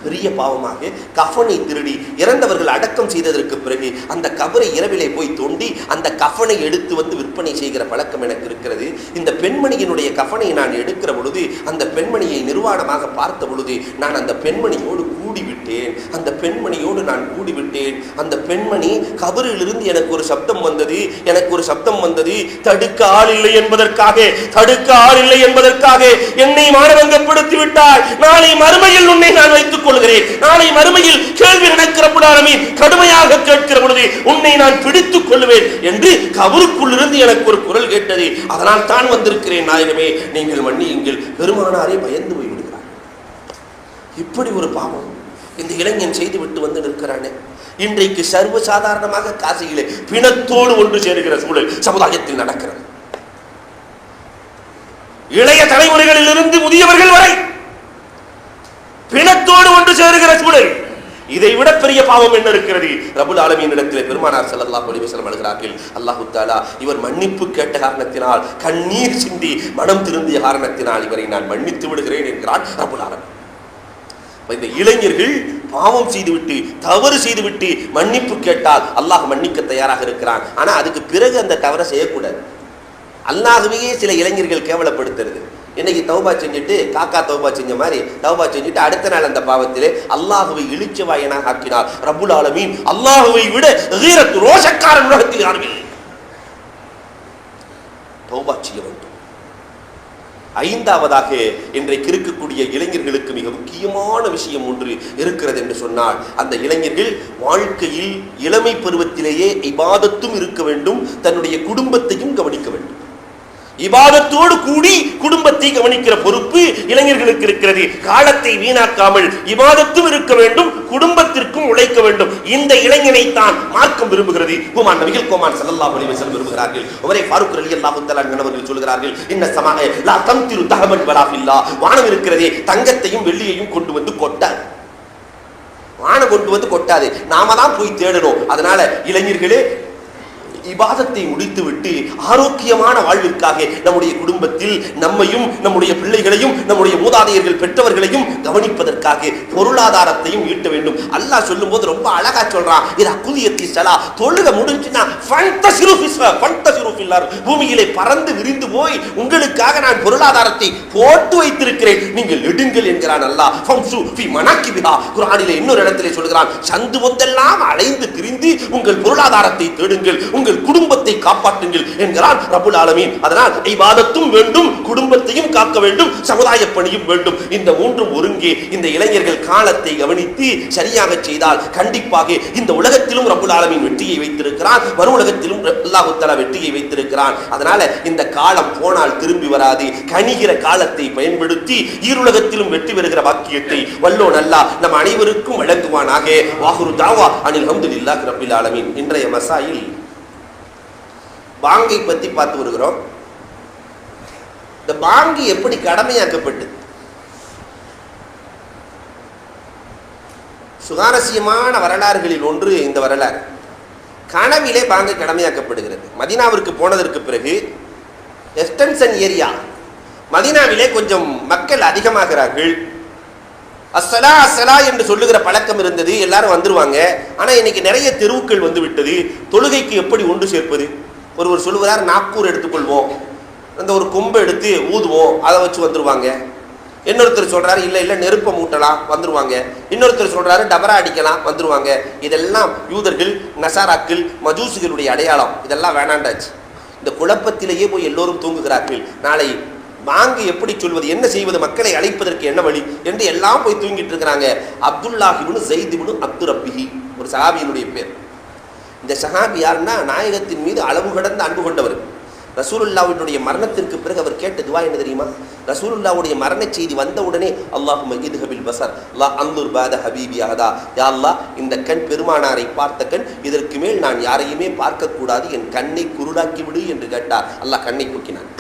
பெரிய பாவமாக கஃனை திருடி இறந்தவர்கள் அடக்கம் செய்ததற்கு பிறகு அந்த கபரை இரவிலே போய் தோண்டி அந்த கஃனை எடுத்து வந்து விற்பனை செய்கிற பழக்கம் எனக்கு இருக்கிறது. இந்த பெண்மணியினுடைய கஃனை நான் எடுக்கிற பொழுது, அந்த பெண்மணியை நிர்வாணமாக பார்த்த பொழுது நான் அந்த பெண்மணியோடு கூடிவிட்டேன். அந்த பெண்மணி கபரிலிருந்து எனக்கு ஒரு சப்தம் வந்தது. தடுக்க ஆள் இல்லை என்பதற்காக என்னை மானபங்கப்படுத்தி விட்டாய். நாளை மறுமையில் உன்னை நான் வைத்துக் கொள்கிறேன். நாளை மறுமையில் கேள்வி நடக்கிற புடாரமீன் கடுமையாக கேட்கிற பொழுது உன்னை நான் பிடித்துக் கொள்வேன் என்று கபருக்குள்ளிருந்து எனக்கு ஒரு குரல் கேட்டது. அதனால் தான் வந்திருக்கிறேன் நாயகமே, நீங்கள் மன்னியுங்கள். பெருமானாரே பயந்து போய்விடுகிறார். இப்படி ஒரு பாவம் இந்த இளைஞன் செய்து விட்டு வந்து நிற்கிறானே. இன்றைக்கு சர்வசாதாரணமாக காசியிலே பிணத்தோடு ஒன்று சேருகிற சூழல் சமுதாயத்தில் நடக்கிறது. இளைய தலைமுறைகளில் இருந்து முதியவர்கள் வரை பிணத்தோடு ஒன்று சேருகிற சூழல். இதை விட பெரிய பாவம் என்ன இருக்கிறது? ரப்புல் ஆலமீன் இடத்திலே பெருமானார் ஸல்லல்லாஹு அலைஹி வஸல்லம் அழுகிறார்கள், அல்லாஹ் தஆலா இவர் மன்னிப்பு கேட்ட காரணத்தினால், கண்ணீர் சிந்தி மனம் திருந்திய காரணத்தினால் இவரை நான் மன்னித்து விடுகிறேன் என்கிறான் ரப்புல் ஆலமீன். இந்த இளைஞர்கள் பாவம் செய்துவிட்டு, தவறு செய்துவிட்டு மன்னிப்பு கேட்டால் அல்லாஹ் மன்னிக்க தயாராக இருக்கிறான். ஆனா அதுக்கு பிறகு அந்த தவறை செய்யக்கூடாது. அல்லாஹ்வே சில இளைஞர்கள் கேவலப்படுத்துறது. இன்னைக்கு தௌபா செஞ்சுட்டு, காக்கா தௌபா செஞ்ச மாதிரி தௌபா செஞ்சுட்டு அடுத்த நாள் அந்த பாவத்திலே அல்லாஹுவை இழிச்சவாயனாக ஆக்கினார் ரப்புல் ஆலமீன். அல்லாஹுவை விட ரோஷக்காரன் உலகத்தில் யாரும் இல்லை. தௌபா செய்ய வேண்டும். ஐந்தாவதாக இன்றைக்கு இருக்கக்கூடிய இளைஞர்களுக்கு மிக முக்கியமான விஷயம் ஒன்று இருக்கிறது என்று சொன்னால், அந்த இளைஞர்கள் வாழ்க்கையில் இளமை பருவத்திலேயே இபாதத்தும் இருக்க வேண்டும், தன்னுடைய குடும்பத்தையும் கவனிக்க வேண்டும். இபாதத்தோடு கூடி குடும்பத்தை கவனிக்கிற பொறுப்பு இளைஞர்களுக்கு இருக்கிறது. காலத்தை வீணாக்காமல் இபாதத்தும் இருக்க வேண்டும், குடும்பத்திற்கும் உழைக்க வேண்டும். இந்த இளைஞனை தான் மார்க்கம் விரும்புகிறது. குமான் நபிகள் கோமான் ஸல்லல்லாஹு அலைஹி வஸல்லம் விரும்புகிறார்கள். உமரே ஃபாரூக் ரலியல்லாஹு தஆலா அவர்கள் சொல்கிறார்கள், இன்ன ஸமாஅ லா தம்திரு தஹபன் வலா ஃபில்லா. வானம் இருக்கிறதே தங்கத்தையும் வெள்ளியையும் கொண்டு வந்து கொட்டாது. வானம் கொண்டு வந்து கொட்டாது, நாம தான் போய் தேடணும். அதனால இளைஞர்களே, இபாதத்தை முடித்துவிட்டு ஆரோக்கியமான வாழ்விற்காக நம்முடைய குடும்பத்தில் நம்மையும் நம்முடைய பிள்ளைகளையும் நம்முடைய மூதாதையர்கள் பெற்றவர்களையும் கவனிப்பதற்காக பொருளாதாரத்தையும் ஈட்ட வேண்டும். அல்லாஹ் சொல்லும் போது ரொம்ப அழகா சொல்றான், இது அக்குலியத்தி ஸலா, தொழுகை முடிஞ்சுனா ஃபன்தஸிரு ஃபில்லார், பூமியிலே பறந்து விரிந்து போய் உங்களுக்காக நான் பொருளாதாரத்தை போட்டு வைத்திருக்கிறேன், நீங்கள் எடுங்கள் என்கிறான் அல்லாஹ். ஃபம்சு ஃபி மனாகிபிஹா, குர்ஆனிலே இன்னொரு இடத்திலே சொல்கிறான், சந்து பொந்தெல்லாம் அலைந்து திரிந்து உங்கள் பொருளாதாரத்தை தேடுங்கள், உங்கள் குடும்பத்தை காப்பாற்றுங்கள் என்கிறான் ரப்புல் ஆலமீன். அதனால் இபாதத்தும் வேண்டும், குடும்பத்தையும் காக்க வேண்டும், சமுதாய பணியும் வேண்டும். இந்த மூன்றும் ஒருங்கே இந்த இளைஞர்கள் காலத்தை கவனித்து சரியாக செய்தால் கண்டிப்பாக இந்த உலகத்திலும் ரப்புல் ஆலமீன் வெற்றியை வைத்திருக்கிறான், மறு உலகத்திலும் அல்லாஹ் தஆலா வெற்றியை வைத்திருக்கிறான். அதனால இந்த காலம் போனால் திரும்பி வராது. கனிகிற காலத்தை பயன்படுத்தி ஈருலகத்திலும் வெற்றி பெறுகிற பாக்கியத்தை வல்லோன் அல்லாஹ் நம் அனைவருக்கும் வழங்குவானாக. வாஹிரு தாவா அனில் ஹம்துலில்லாஹி ரப்பில் ஆலமீன். இன்றைய மசாயில் பாங்கை பற்றி பார்த்து வருகிறோம். இந்த பாங்கு எப்படி கடமையாக்கப்பட்டது? சுவாரஸ்யமான வரலாறுகளில் ஒன்று இந்த வரலாறு. கனவிலே பாங்கு கடமையாக்கப்படுகிறது. மதீனாவிற்கு போனதற்கு பிறகு எக்ஸ்டென்ஷன் ஏரியா மதீனாவிலே கொஞ்சம் மக்கள் அதிகமாகிறார்கள். அஸ்ஸலா அஸ்ஸலா என்று சொல்லுகிற பழக்கம் இருந்தது, எல்லாரும் வந்துருவாங்க. ஆனா இன்னைக்கு நிறைய தெருவுக்கள் வந்து விட்டது. தொழுகைக்கு எப்படி ஒன்று சேர்ப்பது? ஒருவர் சொல்லுகிறார், நாக்கூர் எடுத்துக்கொள்வோம், அந்த ஒரு கொம்பை எடுத்து ஊதுவோம், அதை வச்சு வந்துருவாங்க. இன்னொருத்தர் சொல்றாரு, இல்லை இல்லை நெருப்பை மூட்டலாம், வந்துருவாங்க. இன்னொருத்தர் சொல்றாரு, டபரா அடிக்கலாம், வந்துருவாங்க. இதெல்லாம் யூதர்கள், நசாராக்கள், மஜூசிகளுடைய அடையாளம். இதெல்லாம் வேணாண்டாச்சு. இந்த குழப்பத்திலேயே போய் எல்லோரும் தூங்குகிறார்கள். நாளை வாங்கு எப்படி சொல்வது, என்ன செய்வது, மக்களை அழைப்பதற்கு என்ன வழி என்று எல்லாம் போய் தூங்கிட்டு இருக்கிறாங்க. அப்துல்லாஹ் இப்னு ஸைத் இப்னு அப்து ரப்பிஹி ஒரு சஹாபியினுடைய பேர். இந்த சஹாபி யாருன்னா, நாயகத்தின் மீது அளவு கடந்த அன்பு கொண்டவர். ரசூலுல்லாஹ்வுடைய மரணத்திற்கு பிறகு அவர் கேட்ட துவா என்ன தெரியுமா? ரசூலுல்லாஹ்வுடைய மரண செய்தி வந்த உடனே, அல்லாஹும்ம இத்ஹபில் பஸர் லா அன்துர் பாத ஹபீபி அஹதா, யா அல்லாஹ், இந்த கண் பெருமானாரை பார்த்த கண், இதற்கு மேல் நான் யாரையுமே பார்க்க கூடாது, என் கண்ணை குருடாக்கி விடு என்று கேட்டார். அல்லாஹ் கண்ணை தூக்கினான்.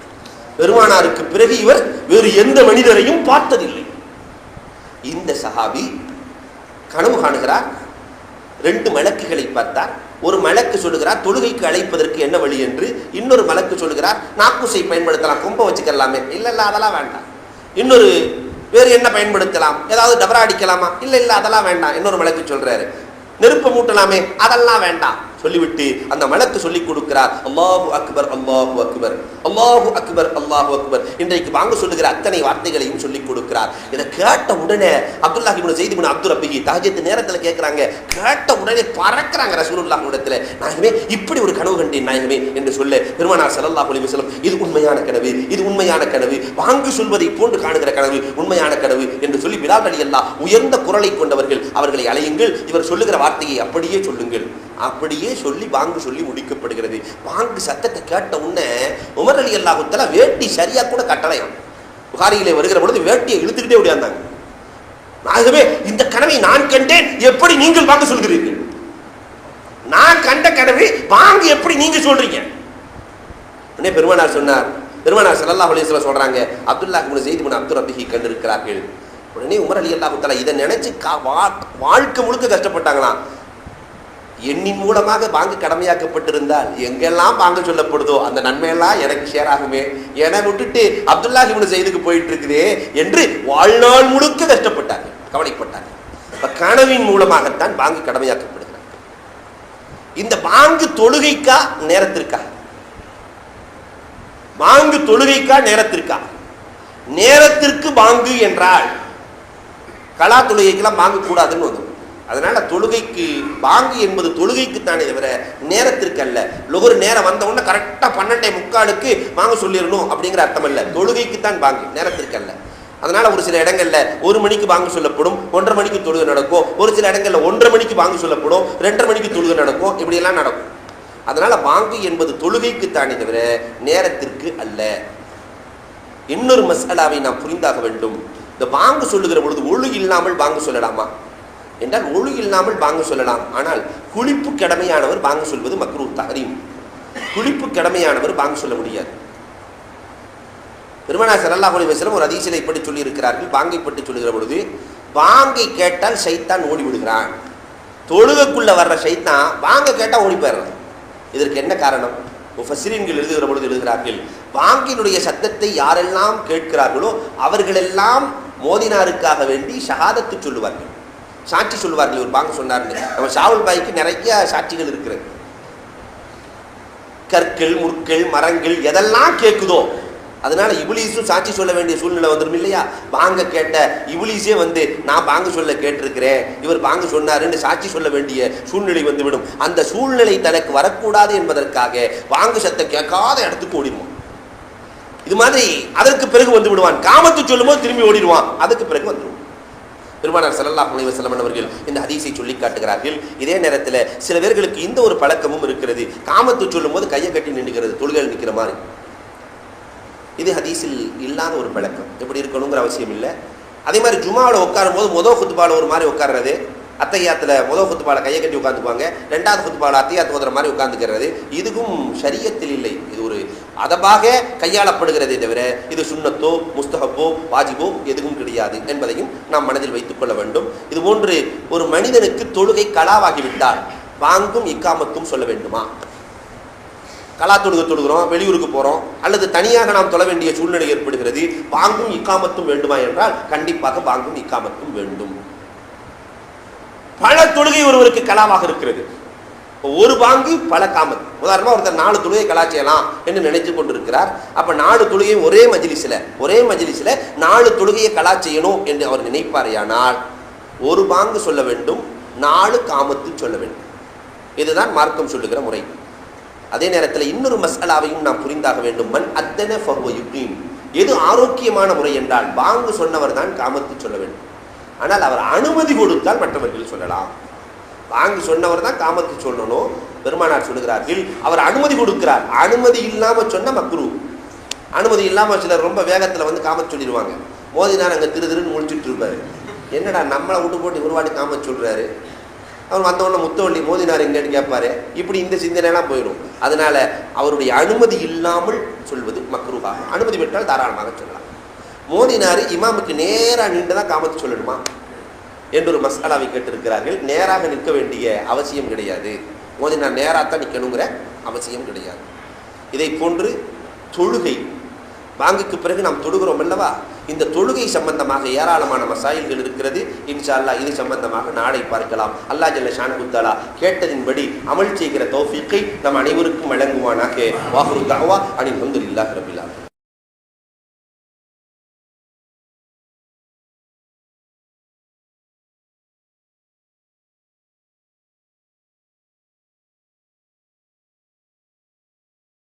பெருமானாருக்கு பிறகு இவர் வேறு எந்த மனிதரையும் பார்த்ததில்லை. இந்த சஹாபி கனவு காணுகிறார். 2 மலக்குகளை பார்த்தார். ஒரு மலக்கு சொல்லுகிறார், தொழுகைக்கு அழைப்பதற்கு என்ன வழி என்று. இன்னொரு மலக்கு சொல்லுகிறார், நாக்குசை பயன்படுத்தலாம், கொம்பை வச்சுக்கலாமே. இல்லை இல்லை அதெல்லாம் வேண்டாம். இன்னொரு வேறு என்ன பயன்படுத்தலாம், ஏதாவது டபரா அடிக்கலாமா? இல்லை இல்லை அதெல்லாம் வேண்டாம். இன்னொரு மலக்கு சொல்றாரு, நெருப்பு மூட்டலாமே, அதெல்லாம் வேண்டாம். சொல்லிவிட்டு அந்த மலக்கு சொல்லிக் கொடுக்கிறார், அல்லாஹு அக்பர் அல்லாஹு அக்பர் அல்லாஹு அக்பர் அல்லாஹு அக்பர். இன்றைக்கு வாங்க சொல்லுகிற அத்தனை வார்த்தைகளையும் சொல்லிக் கொடுக்கிறார். இதை கேட்ட உடனே அப்துல்லாஹ் இப்னு ஸைத் இப்னு அப்து ரப்பிஹி தஹஜ்ஜத் நேரத்தில் கேட்கிறாங்க. கேட்ட உடனே பறக்கிறாங்க ரசூலுல்லாஹ் இடத்துல. நாயகமே, இப்படி ஒரு கனவு கண்டேன் நாயகமே என்று சொல்ல, பெருமானார் ஸல்லல்லாஹு அலைஹி வஸல்லம், இது உண்மையான கனவு, இது உண்மையான கனவு, வாங்கு சொல்வதை போன்று காணுகிற கனவு, உண்மையான கனவு என்று சொல்லி பிலால் ரலியல்லாஹு உயர்ந்த குரலை கொண்டவர்கள், அவர்களை அழையுங்கள், இவர் சொல்லுகிற வார்த்தையை அப்படியே சொல்லுங்கள். அப்படியே சொல்லி பாங்கு சொல்லி முடிக்கப்படுகிறது. பாங்கு சத்தத்தை கேட்ட உடனே உமர் ரலியல்லாஹு தஆலா வேட்டி சரியா கூட கட்டளையாம். புகாரியிலே வருகிற பொழுது வேட்டியை இழுத்துக்கிட்டே ஓடியாந்தாங்க. ஆகவே இந்த கனவை நான் கண்டேன், எப்படி நீங்கள் பாங்கு சொல்கிறீர்கள்? நான் கண்ட கனவு பாங்கு எப்படி நீங்க சொல்றீங்க? உடனே பெருமானார் சொன்னார், பெருமானார் ஸல்லல்லாஹு அலைஹி வஸல்லம் சொல்றாங்க, அப்துல்லாஹ் இப்னு ஸைத் இப்னு அப்து ரப்பிஹி கண்டிருக்கிறார்கள். உடனே உமர் ரலியல்லாஹு தஆலா இதை நினைச்சு வாழ்க்கை முழுக்க கஷ்டப்பட்டாங்களாம். எண்ணின் மூலமாக பாங்கு கடமையாக்கப்பட்டிருந்தால் எங்கெல்லாம் பாங்கு சொல்லப்படுதோ அந்த நன்மையெல்லாம் எனக்கு ஷேர் ஆகுமே, என விட்டுட்டு அப்துல்லாஹ் இப்னு ஸைதுக்கு போயிட்டு இருக்குதே என்று வாழ்நாள் முழுக்க கஷ்டப்பட்டாங்க, கவலைப்பட்டாங்க. கனவின் மூலமாகத்தான் பாங்கு கடமையாக்கப்படுகிறார். இந்த பாங்கு தொழுகைக்கா நேரத்திற்கா? பாங்கு தொழுகைக்கா நேரத்திற்கா? நேரத்திற்கு பாங்கு என்றால் கலா தொழுகைக்கெல்லாம் பாங்கு கூடாதுன்னு வந்து அதனால தொழுகைக்கு பாங்கு என்பது தொழுகைக்கு தானே தவிர நேரத்திற்கு அல்ல. லொகர் நேரம் வந்த உடனே கரெக்டாக 12:45 வாங்க சொல்லிடணும் அப்படிங்கிற அர்த்தம் அல்ல. தொழுகைக்கு தான் பாங்கு, நேரத்திற்கு அல்ல. அதனால ஒரு சில இடங்கள்ல 1 மணிக்கு பாங்கு சொல்லப்படும், 1:30 மணிக்கு தொழுகை நடக்கும். ஒரு சில இடங்கள்ல 1:30 மணிக்கு பாங்கு சொல்லப்படும், 2:30 மணிக்கு தொழுகை நடக்கும். இப்படி எல்லாம் நடக்கும். அதனால பாங்கு என்பது தொழுகைக்கு தானே தவிர நேரத்திற்கு அல்ல. இன்னொரு மஸ்அலாவை நாம் புரிந்தாக வேண்டும். இந்த பாங்கு சொல்லுகிற பொழுது ஒழு இல்லாமல் பாங்கு சொல்லலாமா என்றால் ஒழு இல்லாமல் பாங்கு சொல்லலாம். ஆனால் குளிப்பு கடமையானவர் பாங்கு சொல்வது மக்ரூஹ் தஹரீம். குளிப்பு கடமையானவர் பாங்கு சொல்ல முடியாது. பெருமானார் ஸல்லல்லாஹு அலைஹி வஸல்லம் ஒரு ஹதீஸில் இப்படி சொல்லி இருக்கிறார்கள். பாங்கை பற்றி சொல்லுகிற பொழுது, பாங்கை கேட்டால் ஷைத்தான் ஓடி விடுகிறான். தொழுகைக்குள்ள வர்ற ஷைத்தான் பாங்கை கேட்டால் ஓடி போயிடுறான். இதற்கு என்ன காரணம்? முஃபஸ்ஸிரீன்கள் எழுதுகிற பொழுது எழுதுகிறார்கள், பாங்கினுடைய சத்தத்தை யாரெல்லாம் கேட்கிறார்களோ அவர்களெல்லாம் மோதினாருக்காக வேண்டி ஷஹாதத்து சொல்லுவார்கள், சாட்சி சொல்லுவார்கள். ஒரு பாங்கு சொன்னார்கள். நம்ம ஷாவுல் பாய்க்கு நிறைய சாட்சிகள் இருக்கிறது. கற்கள், முற்கள், மரங்கள் எதெல்லாம் கேட்குதோ அதனால இப்லீஸும் சாட்சி சொல்ல வேண்டிய சூழ்நிலை வந்துடும் இல்லையா? பாங்க கேட்ட இப்லீஸே வந்து நான் பாங்கு சொல்ல கேட்டிருக்கிறேன், இவர் பாங்கு சொன்னாருன்னு சாட்சி சொல்ல வேண்டிய சூழ்நிலை வந்துவிடும். அந்த சூழ்நிலை தனக்கு வரக்கூடாது என்பதற்காக பாங்கு சத்தம் கேட்காத இடத்துக்கு ஓடிடுவான். இது மாதிரி அதற்கு பிறகு வந்து விடுவான். காமத்து சொல்லும் போது திரும்பி ஓடிடுவான், அதுக்கு பிறகு வந்துடுவான். பெருமானார் ஸல்லல்லாஹு அலைஹி வஸல்லம் அவர்கள் இந்த ஹதீஸை சொல்லி காட்டுகிறார்கள். இதே நேரத்தில் சில பேர்களுக்கு இந்த ஒரு பழக்கமும் இருக்கிறது. காமத்து சொல்லும் போது கையை கட்டி நின்றுக்கிறது, தொழுகையில் நிற்கிற மாதிரி. இது ஹதீஸில் இல்லாத ஒரு பழக்கம். எப்படி இருக்கணுங்கிற அவசியம் இல்லை. அதே மாதிரி ஜுமாவில் உட்காரும் போது முதல் குத்துபாவில் ஒரு மாதிரி உட்கார்றது, அத்தையாத்தில் முதல் குத்துபாவில் கையை கட்டி உட்காந்துக்குவாங்க, 2வது குத்துபாவில் அத்தையாத்து ஓதுற மாதிரி உட்காந்துக்கிறது. இதுக்கும் ஷரியத்தில் இல்லை. இது ஒரு அதபாக கையாளப்படுகிறதே தவிர இது சுன்னத்தோ முஸ்தஹப்போ வாஜிபோ எதுவும் கிடையாது என்பதையும் நாம் மனதில் வைத்துக் கொள்ள வேண்டும். இது போன்று ஒரு மனிதனுக்கு தொழுகை கலாவாகிவிட்டால் பாங்கும் இக்காமத்தும் சொல்ல வேண்டுமா? கலா தொழுகிறோம், வெளியூருக்கு போகிறோம், அல்லது தனியாக நாம் தொழ வேண்டிய சூழ்நிலை ஏற்படுகிறது, பாங்கும் இக்காமத்தும் வேண்டுமா என்றால் கண்டிப்பாக பாங்கும் இக்காமத்தும் வேண்டும். பல தொழுகை ஒருவருக்கு கலாவாக இருக்கிறது. ஒரு பாங்கு பல காமத். உதாரணமாக ஒருத்தர் 4 தொழுகை கலா செய்யலாம் என்று நினைத்து கொண்டிருக்கிறார். அப்போ 4 தொழுகை ஒரே மஜ்லிஸில் 4 தொழுகையை கலா செய்யணும் என்று அவர் நினைப்பாரையானால் ஒரு பாங்கு சொல்ல வேண்டும், 4 காமத்து சொல்ல வேண்டும். இதுதான் மார்க்கம் சொல்லுகிற முறை. அதே நேரத்தில் இன்னொரு மஸ்அலாவையும் நாம் புரிந்தாக வேண்டும். மன் அத்தன ஃபஹுவ யுகீம். எது ஆரோக்கியமான முறை என்றால் பாங்கு சொன்னவர் தான் காமத்து சொல்ல வேண்டும். ஆனால் அவர் அனுமதி கொடுத்தால் மற்றவர்கள் சொல்லலாம். பாங்கு சொன்னவர் தான் காமத்து சொல்லணும். பெருமானார் சொல்லுகிறார்கள், அவர் அனுமதி கொடுக்கிறார். அனுமதி இல்லாமல் சொன்ன மக்ரூஹ். அனுமதி இல்லாமல் சிலர் ரொம்ப வேகத்தில் வந்து காமத்து சொல்லிடுவாங்க. மோதினார் அங்கே திருன்னு முழிச்சுட்டு இருப்பார். என்னடா நம்மளை விட்டு போட்டு ஒருவாடி காமத்து சொல்கிறாரு, அவர் வந்தவொடனே முத்தவள்ளி மோதினார் எங்கேன்னு கேட்பாரு. இப்படி இந்த சிந்தனைலாம் போயிடும். அதனால அவருடைய அனுமதி இல்லாமல் சொல்வது மக்ரூஹாக. அனுமதி பெற்றால் தாராளமாக சொல்லலாம். மோதினார் இமாமுக்கு நேராக நின்று தான் காமத்து சொல்லணுமா என்று ஒரு மஸ்அலாவை கேட்டிருக்கிறார்கள். நேராக நிற்க வேண்டிய அவசியம் கிடையாது. மோதினார் நேராகத்தான் நிற்கணுங்கிற அவசியம் கிடையாது. இதை போன்று தொழுகை, பாங்குக்கு பிறகு நாம் தொழுகிறோம் அல்லவா, இந்த தொழுகை சம்பந்தமாக ஏராளமான மசாயில்கள் இருக்கிறது. இன்ஷா அல்லாஹ் இது சம்பந்தமாக நாளை பார்க்கலாம். அல்லாஹ் ஜல்ல ஷானஹு தஆலா கேட்டதின்படி அமல் செய்கிற தௌஃபீக்கை நம் அனைவருக்கும் வழங்குவானாக. வாஹிரு தஅவா அனில் ஹம்துலில்லாஹி ரப்பில் ஆலமீன்.